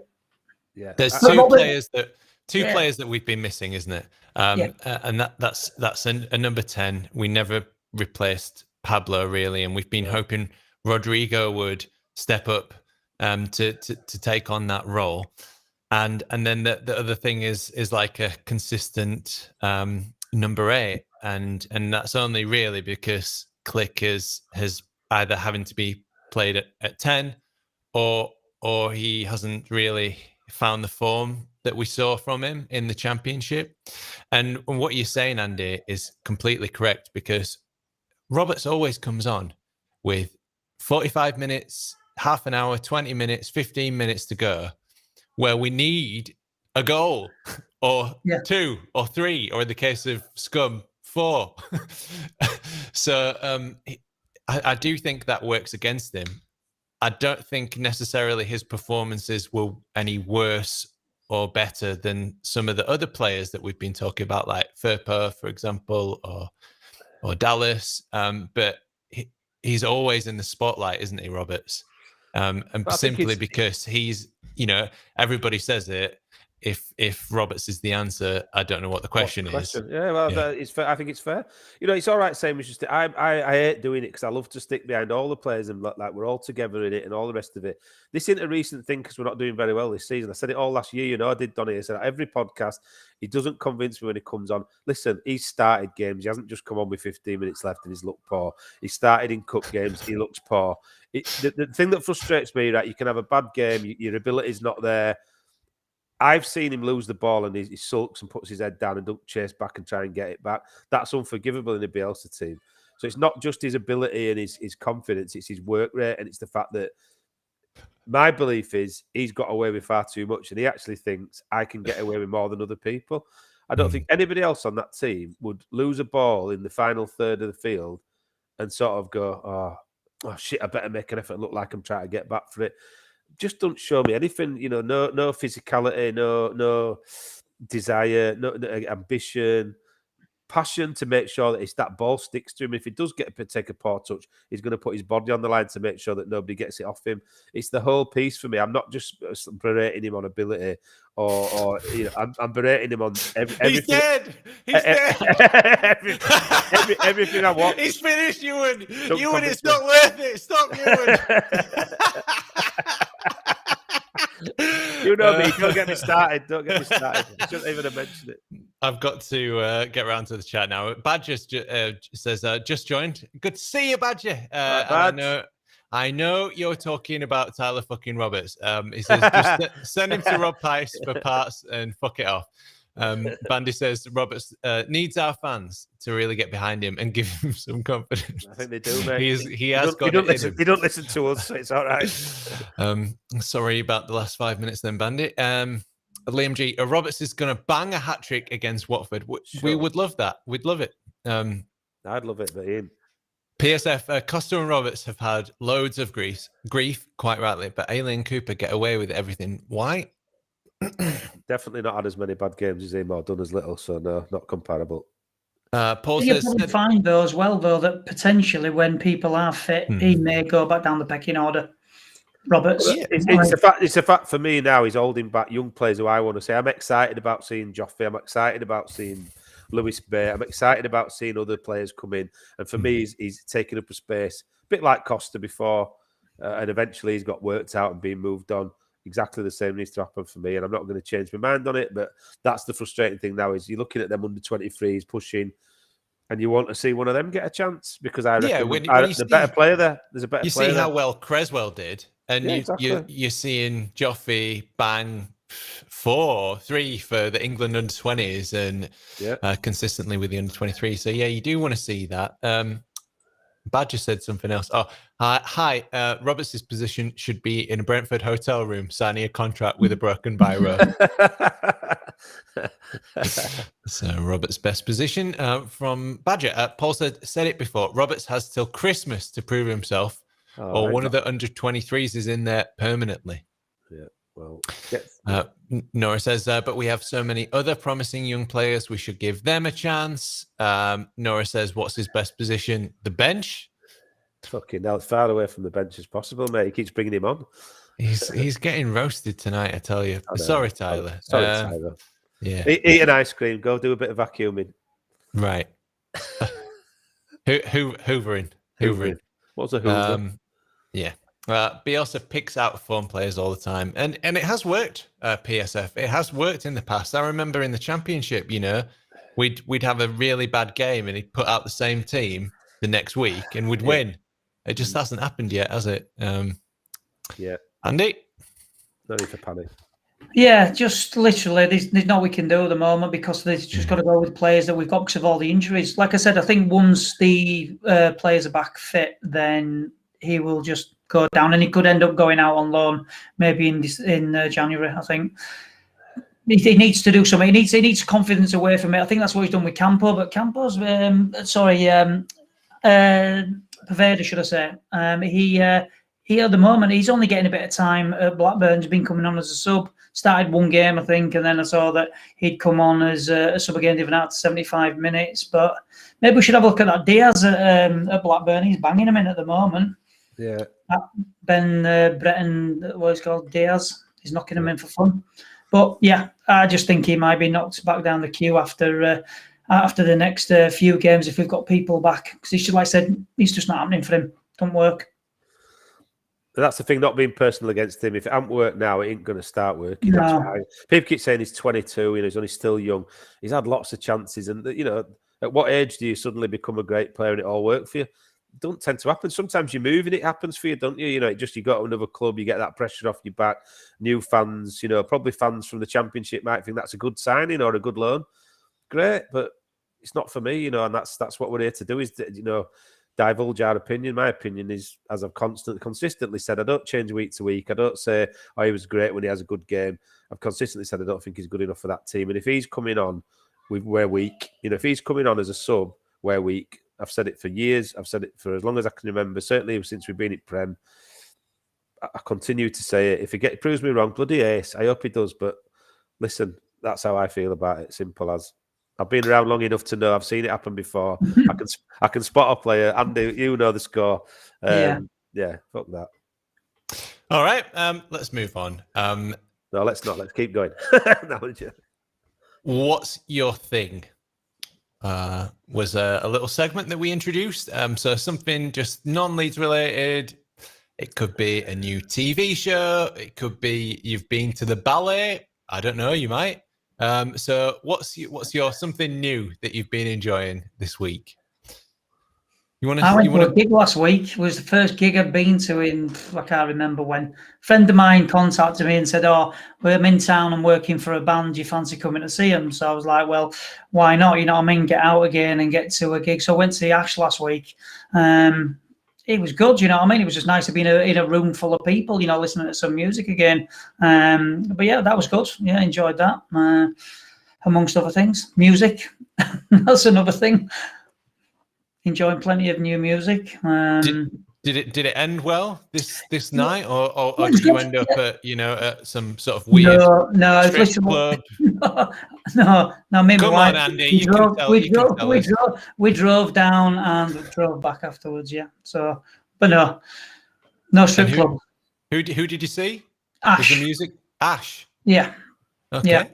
S1: Yeah, there's two players that we've been missing, isn't it? And that's a number 10. We never replaced Pablo really, and we've been hoping Rodrigo would step up to take on that role. And then the other thing is like a consistent number 8, and that's only really because Click has either having to be played at 10 or he hasn't really found the form that we saw from him in the Championship. And what you're saying, Andy, is completely correct, because Roberts always comes on with 45 minutes, half an hour, 20 minutes, 15 minutes to go, where we need a goal or 2 or 3, or in the case of Scum, 4. So I do think that works against him. I don't think necessarily his performances were any worse or better than some of the other players that we've been talking about, like Firpo, for example, or Dallas. But he's always in the spotlight, isn't he, Roberts? And simply because he's, everybody says it. If Roberts is the answer, I don't know what the question is.
S2: Yeah, well, it's fair. I think it's fair. It's all right saying we should. I hate doing it because I love to stick behind all the players and like we're all together in it and all the rest of it. This isn't a recent thing because we're not doing very well this season. I said it all last year. I did, Donny. I said every podcast, he doesn't convince me when he comes on. Listen, he's started games. He hasn't just come on with 15 minutes left and he's looked poor. He started in cup games. He looks poor. The thing that frustrates me, right? You can have a bad game. Your ability's not there. I've seen him lose the ball and he sulks and puts his head down and don't chase back and try and get it back. That's unforgivable in a Bielsa team. So it's not just his ability and his confidence, it's his work rate, and it's the fact that my belief is he's got away with far too much and he actually thinks I can get away with more than other people. I don't think anybody else on that team would lose a ball in the final third of the field and sort of go, oh shit, I better make an effort, look like I'm trying to get back for it. Just don't show me anything, no physicality, no desire, no ambition, passion to make sure that that ball sticks to him. If he does take a poor touch, he's going to put his body on the line to make sure that nobody gets it off him. It's the whole piece for me. I'm not just berating him on ability, or I'm berating him on everything.
S1: He's dead. He's dead.
S2: everything I want.
S1: He's finished, Ewan. Ewan, it's not worth it. Stop, Ewan.
S2: You know me. Don't get me started. I shouldn't even have mentioned it.
S1: I've got to get around to the chat now. Badger says, just joined. Good to see you, Badger. I know you're talking about Tyler fucking Roberts. He says, just send him to Rob Pice for parts and fuck it off. Bandy says Roberts needs our fans to really get behind him and give him some confidence.
S2: I think they do, mate.
S1: He don't
S2: listen to us, so it's all right.
S1: Sorry about the last 5 minutes then, Bandy. Liam G, Roberts is going to bang a hat-trick against Watford. We would love that. We'd love it.
S2: I'd love it, but Ian.
S1: PSF, Costa and Roberts have had loads of grief, quite rightly, but Ailey and Cooper get away with everything. Why?
S2: Definitely not had as many bad games as him or done as little, so no, not comparable.
S1: Paul says,
S4: you find though as well, though, that potentially when people are fit, he may go back down the pecking order. Roberts,
S2: it's a fact for me now. He's holding back young players who I want to say. I'm excited about seeing Joffrey. I'm excited about seeing Lewis Bay. I'm excited about seeing other players come in. And for me, he's taking up a space, a bit like Costa before, and eventually he's got worked out and being moved on. Exactly the same needs to happen for me, and I'm not going to change my mind on it. But that's the frustrating thing now is you're looking at them under 23s pushing, and you want to see one of them get a chance because I reckon the better player there. There's a better.
S1: You
S2: player
S1: see how well Creswell did, and
S2: exactly.
S1: you're seeing Joffrey bang 4-3 for the England under 20s and consistently with the under 23. So you do want to see that. Badger said something else. Hi. Roberts' position should be in a Brentford hotel room, signing a contract with a broken biro. So Roberts' best position from Badger. Paul said it before. Roberts has till Christmas to prove himself, or one of the under 23s is in there permanently.
S2: Yeah. Well,
S1: Nora says, but we have so many other promising young players. We should give them a chance. Nora says, what's his best position? The bench?
S2: Fucking hell, as far away from the bench as possible, mate. He keeps bringing him on.
S1: He's getting roasted tonight, I tell you. Sorry, Tyler.
S2: Sorry, Tyler.
S1: Yeah.
S2: Eat an ice cream. Go do a bit of vacuuming.
S1: Right. Hoovering.
S2: What's a hoover?
S1: Yeah. Bielsa picks out form players all the time, and it has worked. PSF, it has worked in the past. I remember in the Championship, we'd have a really bad game, and he'd put out the same team the next week, and we'd win. It just hasn't happened yet, has it? Andy,
S2: no need for panic.
S4: Yeah, just literally, there's not what we can do at the moment because they've just got to go with players that we've got because of all the injuries. Like I said, I think once the players are back fit, then he will just go down, and he could end up going out on loan maybe in January. I think he needs to do something. He needs confidence away from it. I think that's what he's done with Campo, but Campo's Paveda, should I say? he at the moment he's only getting a bit of time at Blackburn. He's been coming on as a sub. Started one game, I think, and then I saw that he'd come on as a sub again, even out to 75 minutes. But maybe we should have a look at that Diaz at Blackburn. He's banging him in at the moment.
S2: Yeah.
S4: Ben Breton, what he's called, Diaz. He's knocking him in for fun. But yeah, I just think he might be knocked back down the queue after the next few games if we've got people back. Because he's just, like I said, it's just not happening for him. Don't work.
S2: That's the thing, not being personal against him. If it hasn't worked now, it ain't going to start working.
S4: No.
S2: That's fine. People keep saying he's 22, he's only still young. He's had lots of chances. And, at what age do you suddenly become a great player and it all worked for you? It don't tend to happen. Sometimes you move and it happens for you, don't you? You go to another club, you get that pressure off your back. New fans, probably fans from the Championship might think that's a good signing or a good loan. Great, but it's not for me, and that's what we're here to do is, divulge our opinion. My opinion is, as I've consistently said, I don't change week to week. I don't say, oh, he was great when he has a good game. I've consistently said I don't think he's good enough for that team. And if he's coming on, we're weak. If he's coming on as a sub, we're weak. I've said it for years. I've said it for as long as I can remember, certainly since we've been at Prem. I continue to say it. If he proves me wrong, bloody ace. I hope he does. But listen, that's how I feel about it. Simple as. I've been around long enough to know I've seen it happen before. I can spot a player. Andy, you know the score. Yeah, fuck that.
S1: All right, let's move on.
S2: No, let's not. Let's keep going.
S1: What's your thing? Was a little segment that we introduced. So something just non-Leeds related. It could be a new TV show. It could be you've been to the ballet. I don't know. You might. So what's your something new that you've been enjoying this week?
S4: I went to a gig last week. It was the first gig I'd been to in, I can't remember when. A friend of mine contacted me and said, oh, I'm in town, I'm working for a band, do you fancy coming to see them? So I was like, well, why not? You know what I mean? Get out again and get to a gig. So I went to the Ash last week. It was good, you know what I mean? It was just nice to be in a room full of people, listening to some music again. But yeah, that was good. Yeah, enjoyed that. Amongst other things, music. That's another thing. Enjoying plenty of new music.
S1: Did it end well this night, or did you end up at some sort of weird strip club?
S4: No. Me and
S1: Come
S4: my wife,
S1: on, Andy.
S4: We drove down and drove back afterwards. Yeah. So, but no strip club.
S1: Who did you see?
S4: Ash.
S1: Was the music Ash?
S4: Yeah.
S1: Okay.
S4: Yeah.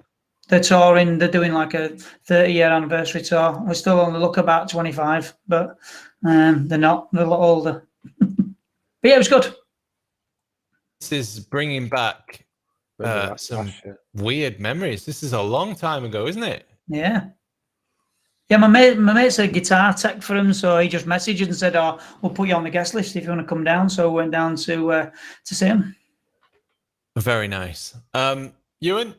S4: They're touring. They're doing like a 30-year anniversary tour. We're still on the look about 25, but they're not. They're a lot older. But yeah, it was good.
S1: This is bringing back some weird memories. This is a long time ago, isn't it?
S4: Yeah. Yeah, my mate's a guitar tech for him, so he just messaged and said, "Oh, we'll put you on the guest list if you want to come down." So we went down to see him.
S1: Very nice. Ewan,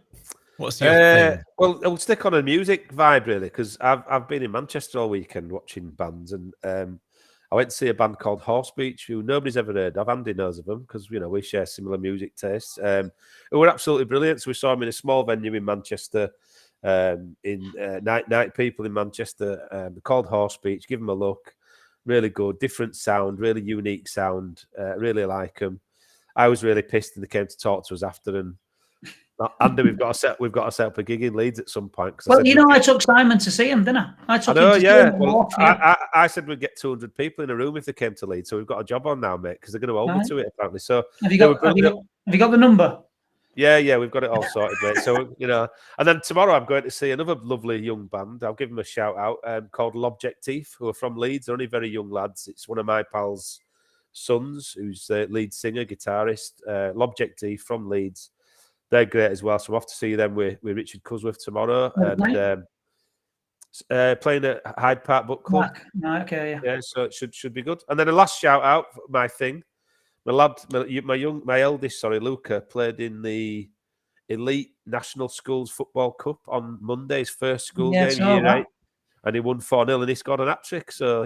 S1: what's your thing?
S2: Well, I'll stick on a music vibe really, because I've been in Manchester all weekend watching bands, and I went to see a band called Horse Beach, who nobody's ever heard of. Andy knows of them because we share similar music tastes. Who were absolutely brilliant. So we saw them in a small venue in Manchester. Night people in Manchester. They're called Horse Beach. Give them a look. Really good, different sound, really unique sound. Really like them. I was really pissed, and they came to talk to us after. And Andy, we've got to set up a gig in Leeds at some point.
S4: Well, I took Simon to see him, didn't I? I took him to see him.
S2: Well, I said we'd get 200 people in a room if they came to Leeds. So we've got a job on now, mate, because they're going to hold me to it apparently. So
S4: have you got the number?
S2: Yeah, we've got it all sorted, mate. So, and then tomorrow I'm going to see another lovely young band. I'll give them a shout out called L'Objectif, who are from Leeds. They're only very young lads. It's one of my pals' sons, who's the lead singer, guitarist. L'Objectif from Leeds. They're great as well. So I'm off to see them with Richard Cusworth tomorrow. And playing at Hyde Park Book Club.
S4: Okay,
S2: yeah. So it should be good. And then a last shout out, my thing. My eldest, Luca, played in the Elite National Schools Football Cup on Monday, his first school game, year 8, and he won 4-0 and he scored an hat-trick. So,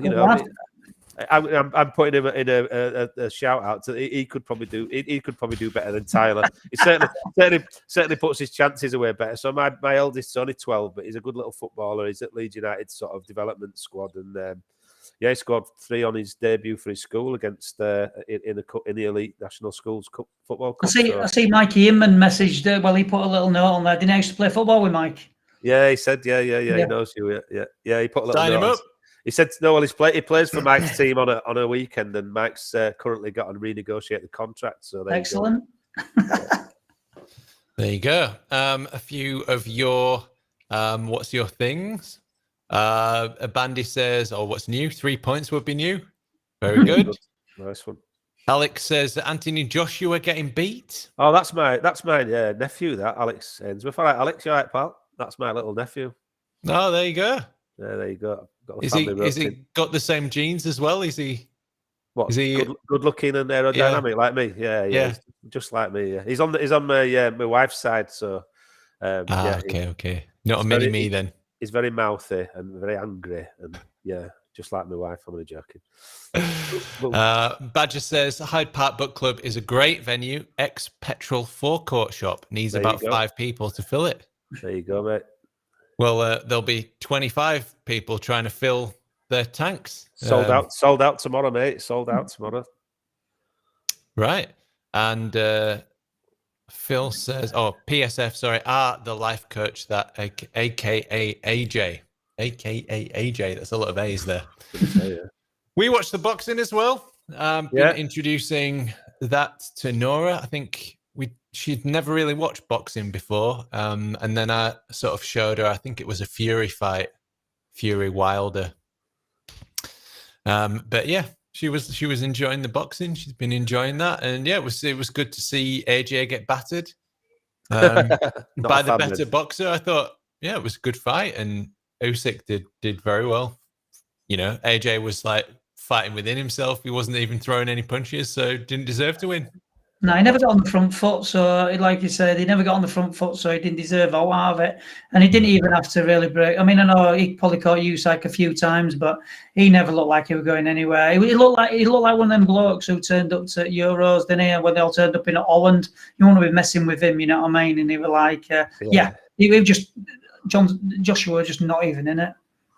S2: I'm putting him in a shout out. So he could probably do better than Tyler. He certainly puts his chances away better. So my eldest is only 12, but he's a good little footballer. He's at Leeds United sort of development squad, and he scored 3 on his debut for his school against in the Elite National Schools Cup football cup.
S4: I see Mikey Inman messaged. He put a little note on there. Didn't I used to play football with Mike?
S2: Yeah, he said, yeah. He knows you. Yeah. He put a little
S1: Sign
S2: note.
S1: him up.
S2: He said, no, well, he plays for Mike's team on a weekend, and Mike's currently got to renegotiate the contract. So
S4: excellent.
S1: There you go. A few of your what's your things? Bandy says, what's new? 3 points would be new. Very good.
S2: Nice one.
S1: Alex says Anthony Joshua getting beat.
S2: Oh, that's my nephew. That Alex Ainsworth. All right, Alex, you all right, pal? That's my little nephew.
S1: Oh, there you go.
S2: Yeah, there you go.
S1: Is he got the same genes as well? Is he?
S2: What?
S1: Is he
S2: good looking and aerodynamic like me? Yeah. Just like me. Yeah, he's on my wife's side. So
S1: okay. Not a mini me then.
S2: He's very mouthy and very angry, and just like my wife. I'm only joking.
S1: Badger says Hyde Park Book Club is a great venue. Ex-petrol forecourt shop needs about 5 people to fill it.
S2: There you go, mate.
S1: Well, there'll be 25 people trying to fill their tanks.
S2: Sold out tomorrow, mate. Sold out tomorrow.
S1: Right. And Phil says, PSF, sorry, the life coach that AKA AJ. AKA AJ. That's a lot of A's there. We watched the boxing as well. Been introducing that to Nora. I think she'd never really watched boxing before. And then I sort of showed her, I think it was a Fury fight, Fury Wilder. But yeah, she was enjoying the boxing. She's been enjoying that. And yeah, it was good to see AJ get battered by the better boxer. I thought, yeah, it was a good fight. And Usyk did very well. You know, AJ was like fighting within himself. He wasn't even throwing any punches, so didn't deserve to win.
S4: No, he never got on the front foot. So, like you said, he never got on the front foot, so he didn't deserve out of it. And he didn't even have to really break. I mean, I know he probably caught Usyk a few times, but he never looked like he was going anywhere. He looked like one of them blokes who turned up to Euros, didn't he? And when they all turned up in Holland, you want to be messing with him, you know what I mean? And he was like, Joshua was just not even in it.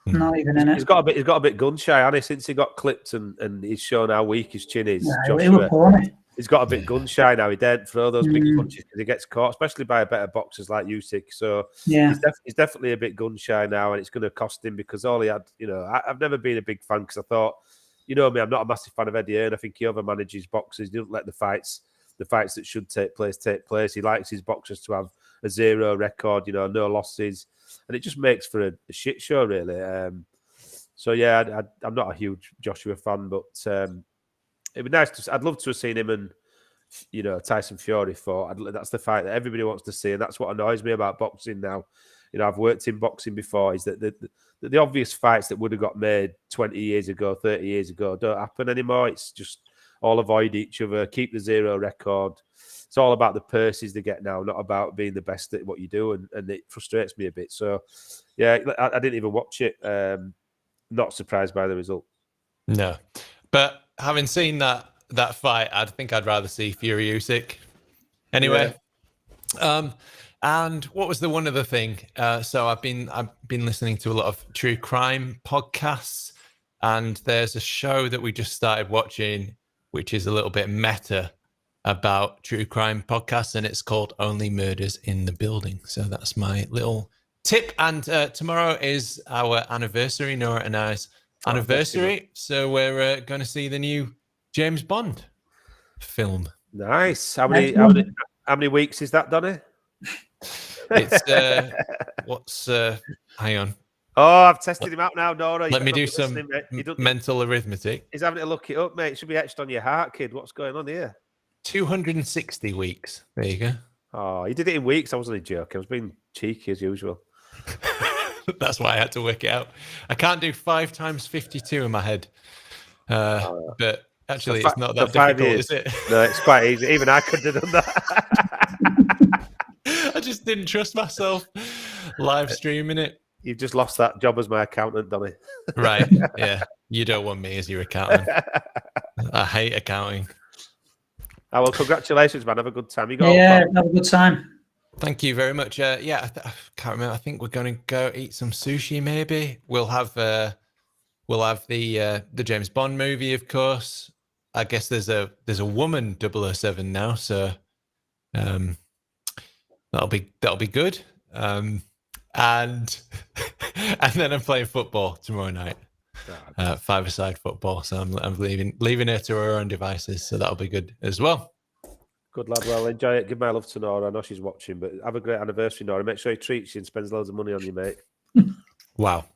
S4: Not even in it.
S2: He's got a bit gun shy, hasn't he? Since he got clipped and he's shown how weak his chin is.
S4: Joshua,
S2: he's got a bit gun shy now. He daren't throw those big punches because he gets caught, especially by better boxers like Usyk. So he's definitely a bit gun shy now, and it's going to cost him because all he had. You know, I've never been a big fan because I thought, you know me, I'm not a massive fan of Eddie Hearn. I think he overmanages boxers. He doesn't let the fights that should take place. He likes his boxers to have a 0 record. You know, no losses. And it just makes for a shit show, really. So yeah, I'm not a huge Joshua fan, but it'd be nice I'd love to have seen him and Tyson Fury fought. That's the fight that everybody wants to see, and that's what annoys me about boxing now. You know, I've worked in boxing before. Is that the obvious fights that would have got made 20 years ago, 30 years ago don't happen anymore. It's just all avoid each other, keep the 0 record. It's all about the purses they get now, not about being the best at what you do, and it frustrates me a bit. So, yeah, I didn't even watch it. Not surprised by the result.
S1: No, but having seen that fight, I think I'd rather see Fury Usyk. Anyway, and what was the one other thing? So I've been listening to a lot of true crime podcasts, and there's a show that we just started watching, which is a little bit meta about true crime podcasts, and it's called Only Murders in the Building. So that's my little tip. And tomorrow is our anniversary, Nora and I's anniversary. So we're going to see the new James Bond film.
S2: Nice. How many weeks is that, Donny?
S1: It's hang on.
S2: Oh, I've tested him out now, Nora.
S1: Let me do some mental arithmetic.
S2: He's having to look it up, mate. It should be etched on your heart, kid. What's going on here?
S1: 260 weeks. There you go.
S2: Oh, you did it in weeks. I wasn't a joke. I was being cheeky as usual.
S1: That's why I had to work it out. I can't do 5 times 52 in my head. But actually, it's not that difficult, is it?
S2: No, it's quite easy. Even I could have done that.
S1: I just didn't trust myself live streaming it.
S2: You've just lost that job as my accountant, Donny.
S1: Right. Yeah. You don't want me as your accountant. I hate accounting.
S2: Oh, well, congratulations, man. Have a good time.
S4: Have a good time.
S1: Thank you very much. I can't remember. I think we're going to go eat some sushi, maybe. We'll have We'll have the James Bond movie, of course. I guess there's a woman 007 now, so that'll be good. And and then I'm playing football tomorrow night, 5-a-side football. So I'm leaving her to her own devices, so that'll be good as well.
S2: Good lad. Well, enjoy it. Give my love to Nora. I know she's watching, but have a great anniversary, Nora. Make sure he treats you and spends loads of money on you, mate.
S1: Wow.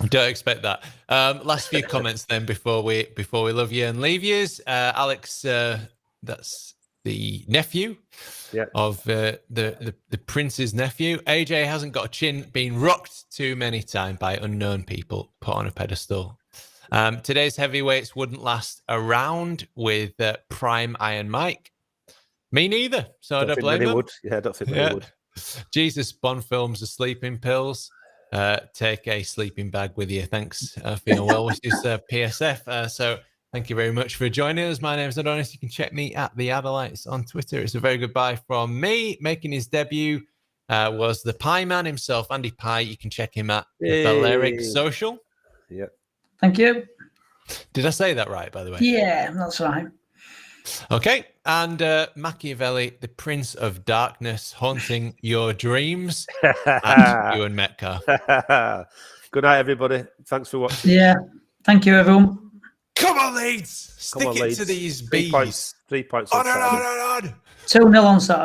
S1: Don't expect that. Last few comments then before we love you and leave yous. Alex, that's the nephew of the prince's nephew. AJ hasn't got a chin, been rocked too many times by unknown people, put on a pedestal. Today's heavyweights wouldn't last around with Prime Iron Mike. Me neither. So I don't blame him.
S2: Would. Yeah, I don't think they would.
S1: Jesus, Bond films are sleeping pills. Take a sleeping bag with you. Thanks for your well wishes, PSF. So thank you very much for joining us. My name is Adonis. You can check me at the Adelites on Twitter. It's a very good bye from me. Making his debut was the Pie Man himself, Andy Pie. You can check him at the Balearic Social.
S2: Yeah.
S4: Thank you.
S1: Did I say that right, by the way?
S4: Yeah, that's right.
S1: Okay. And Machiavelli, the Prince of Darkness, haunting your dreams. And Ewan Metcalf.
S2: Good night, everybody. Thanks for watching.
S4: Yeah. Thank you, everyone.
S1: Come on, Leeds. Stick it to these bees.
S2: 3 points.
S1: On.
S4: 2-0 on Saturday.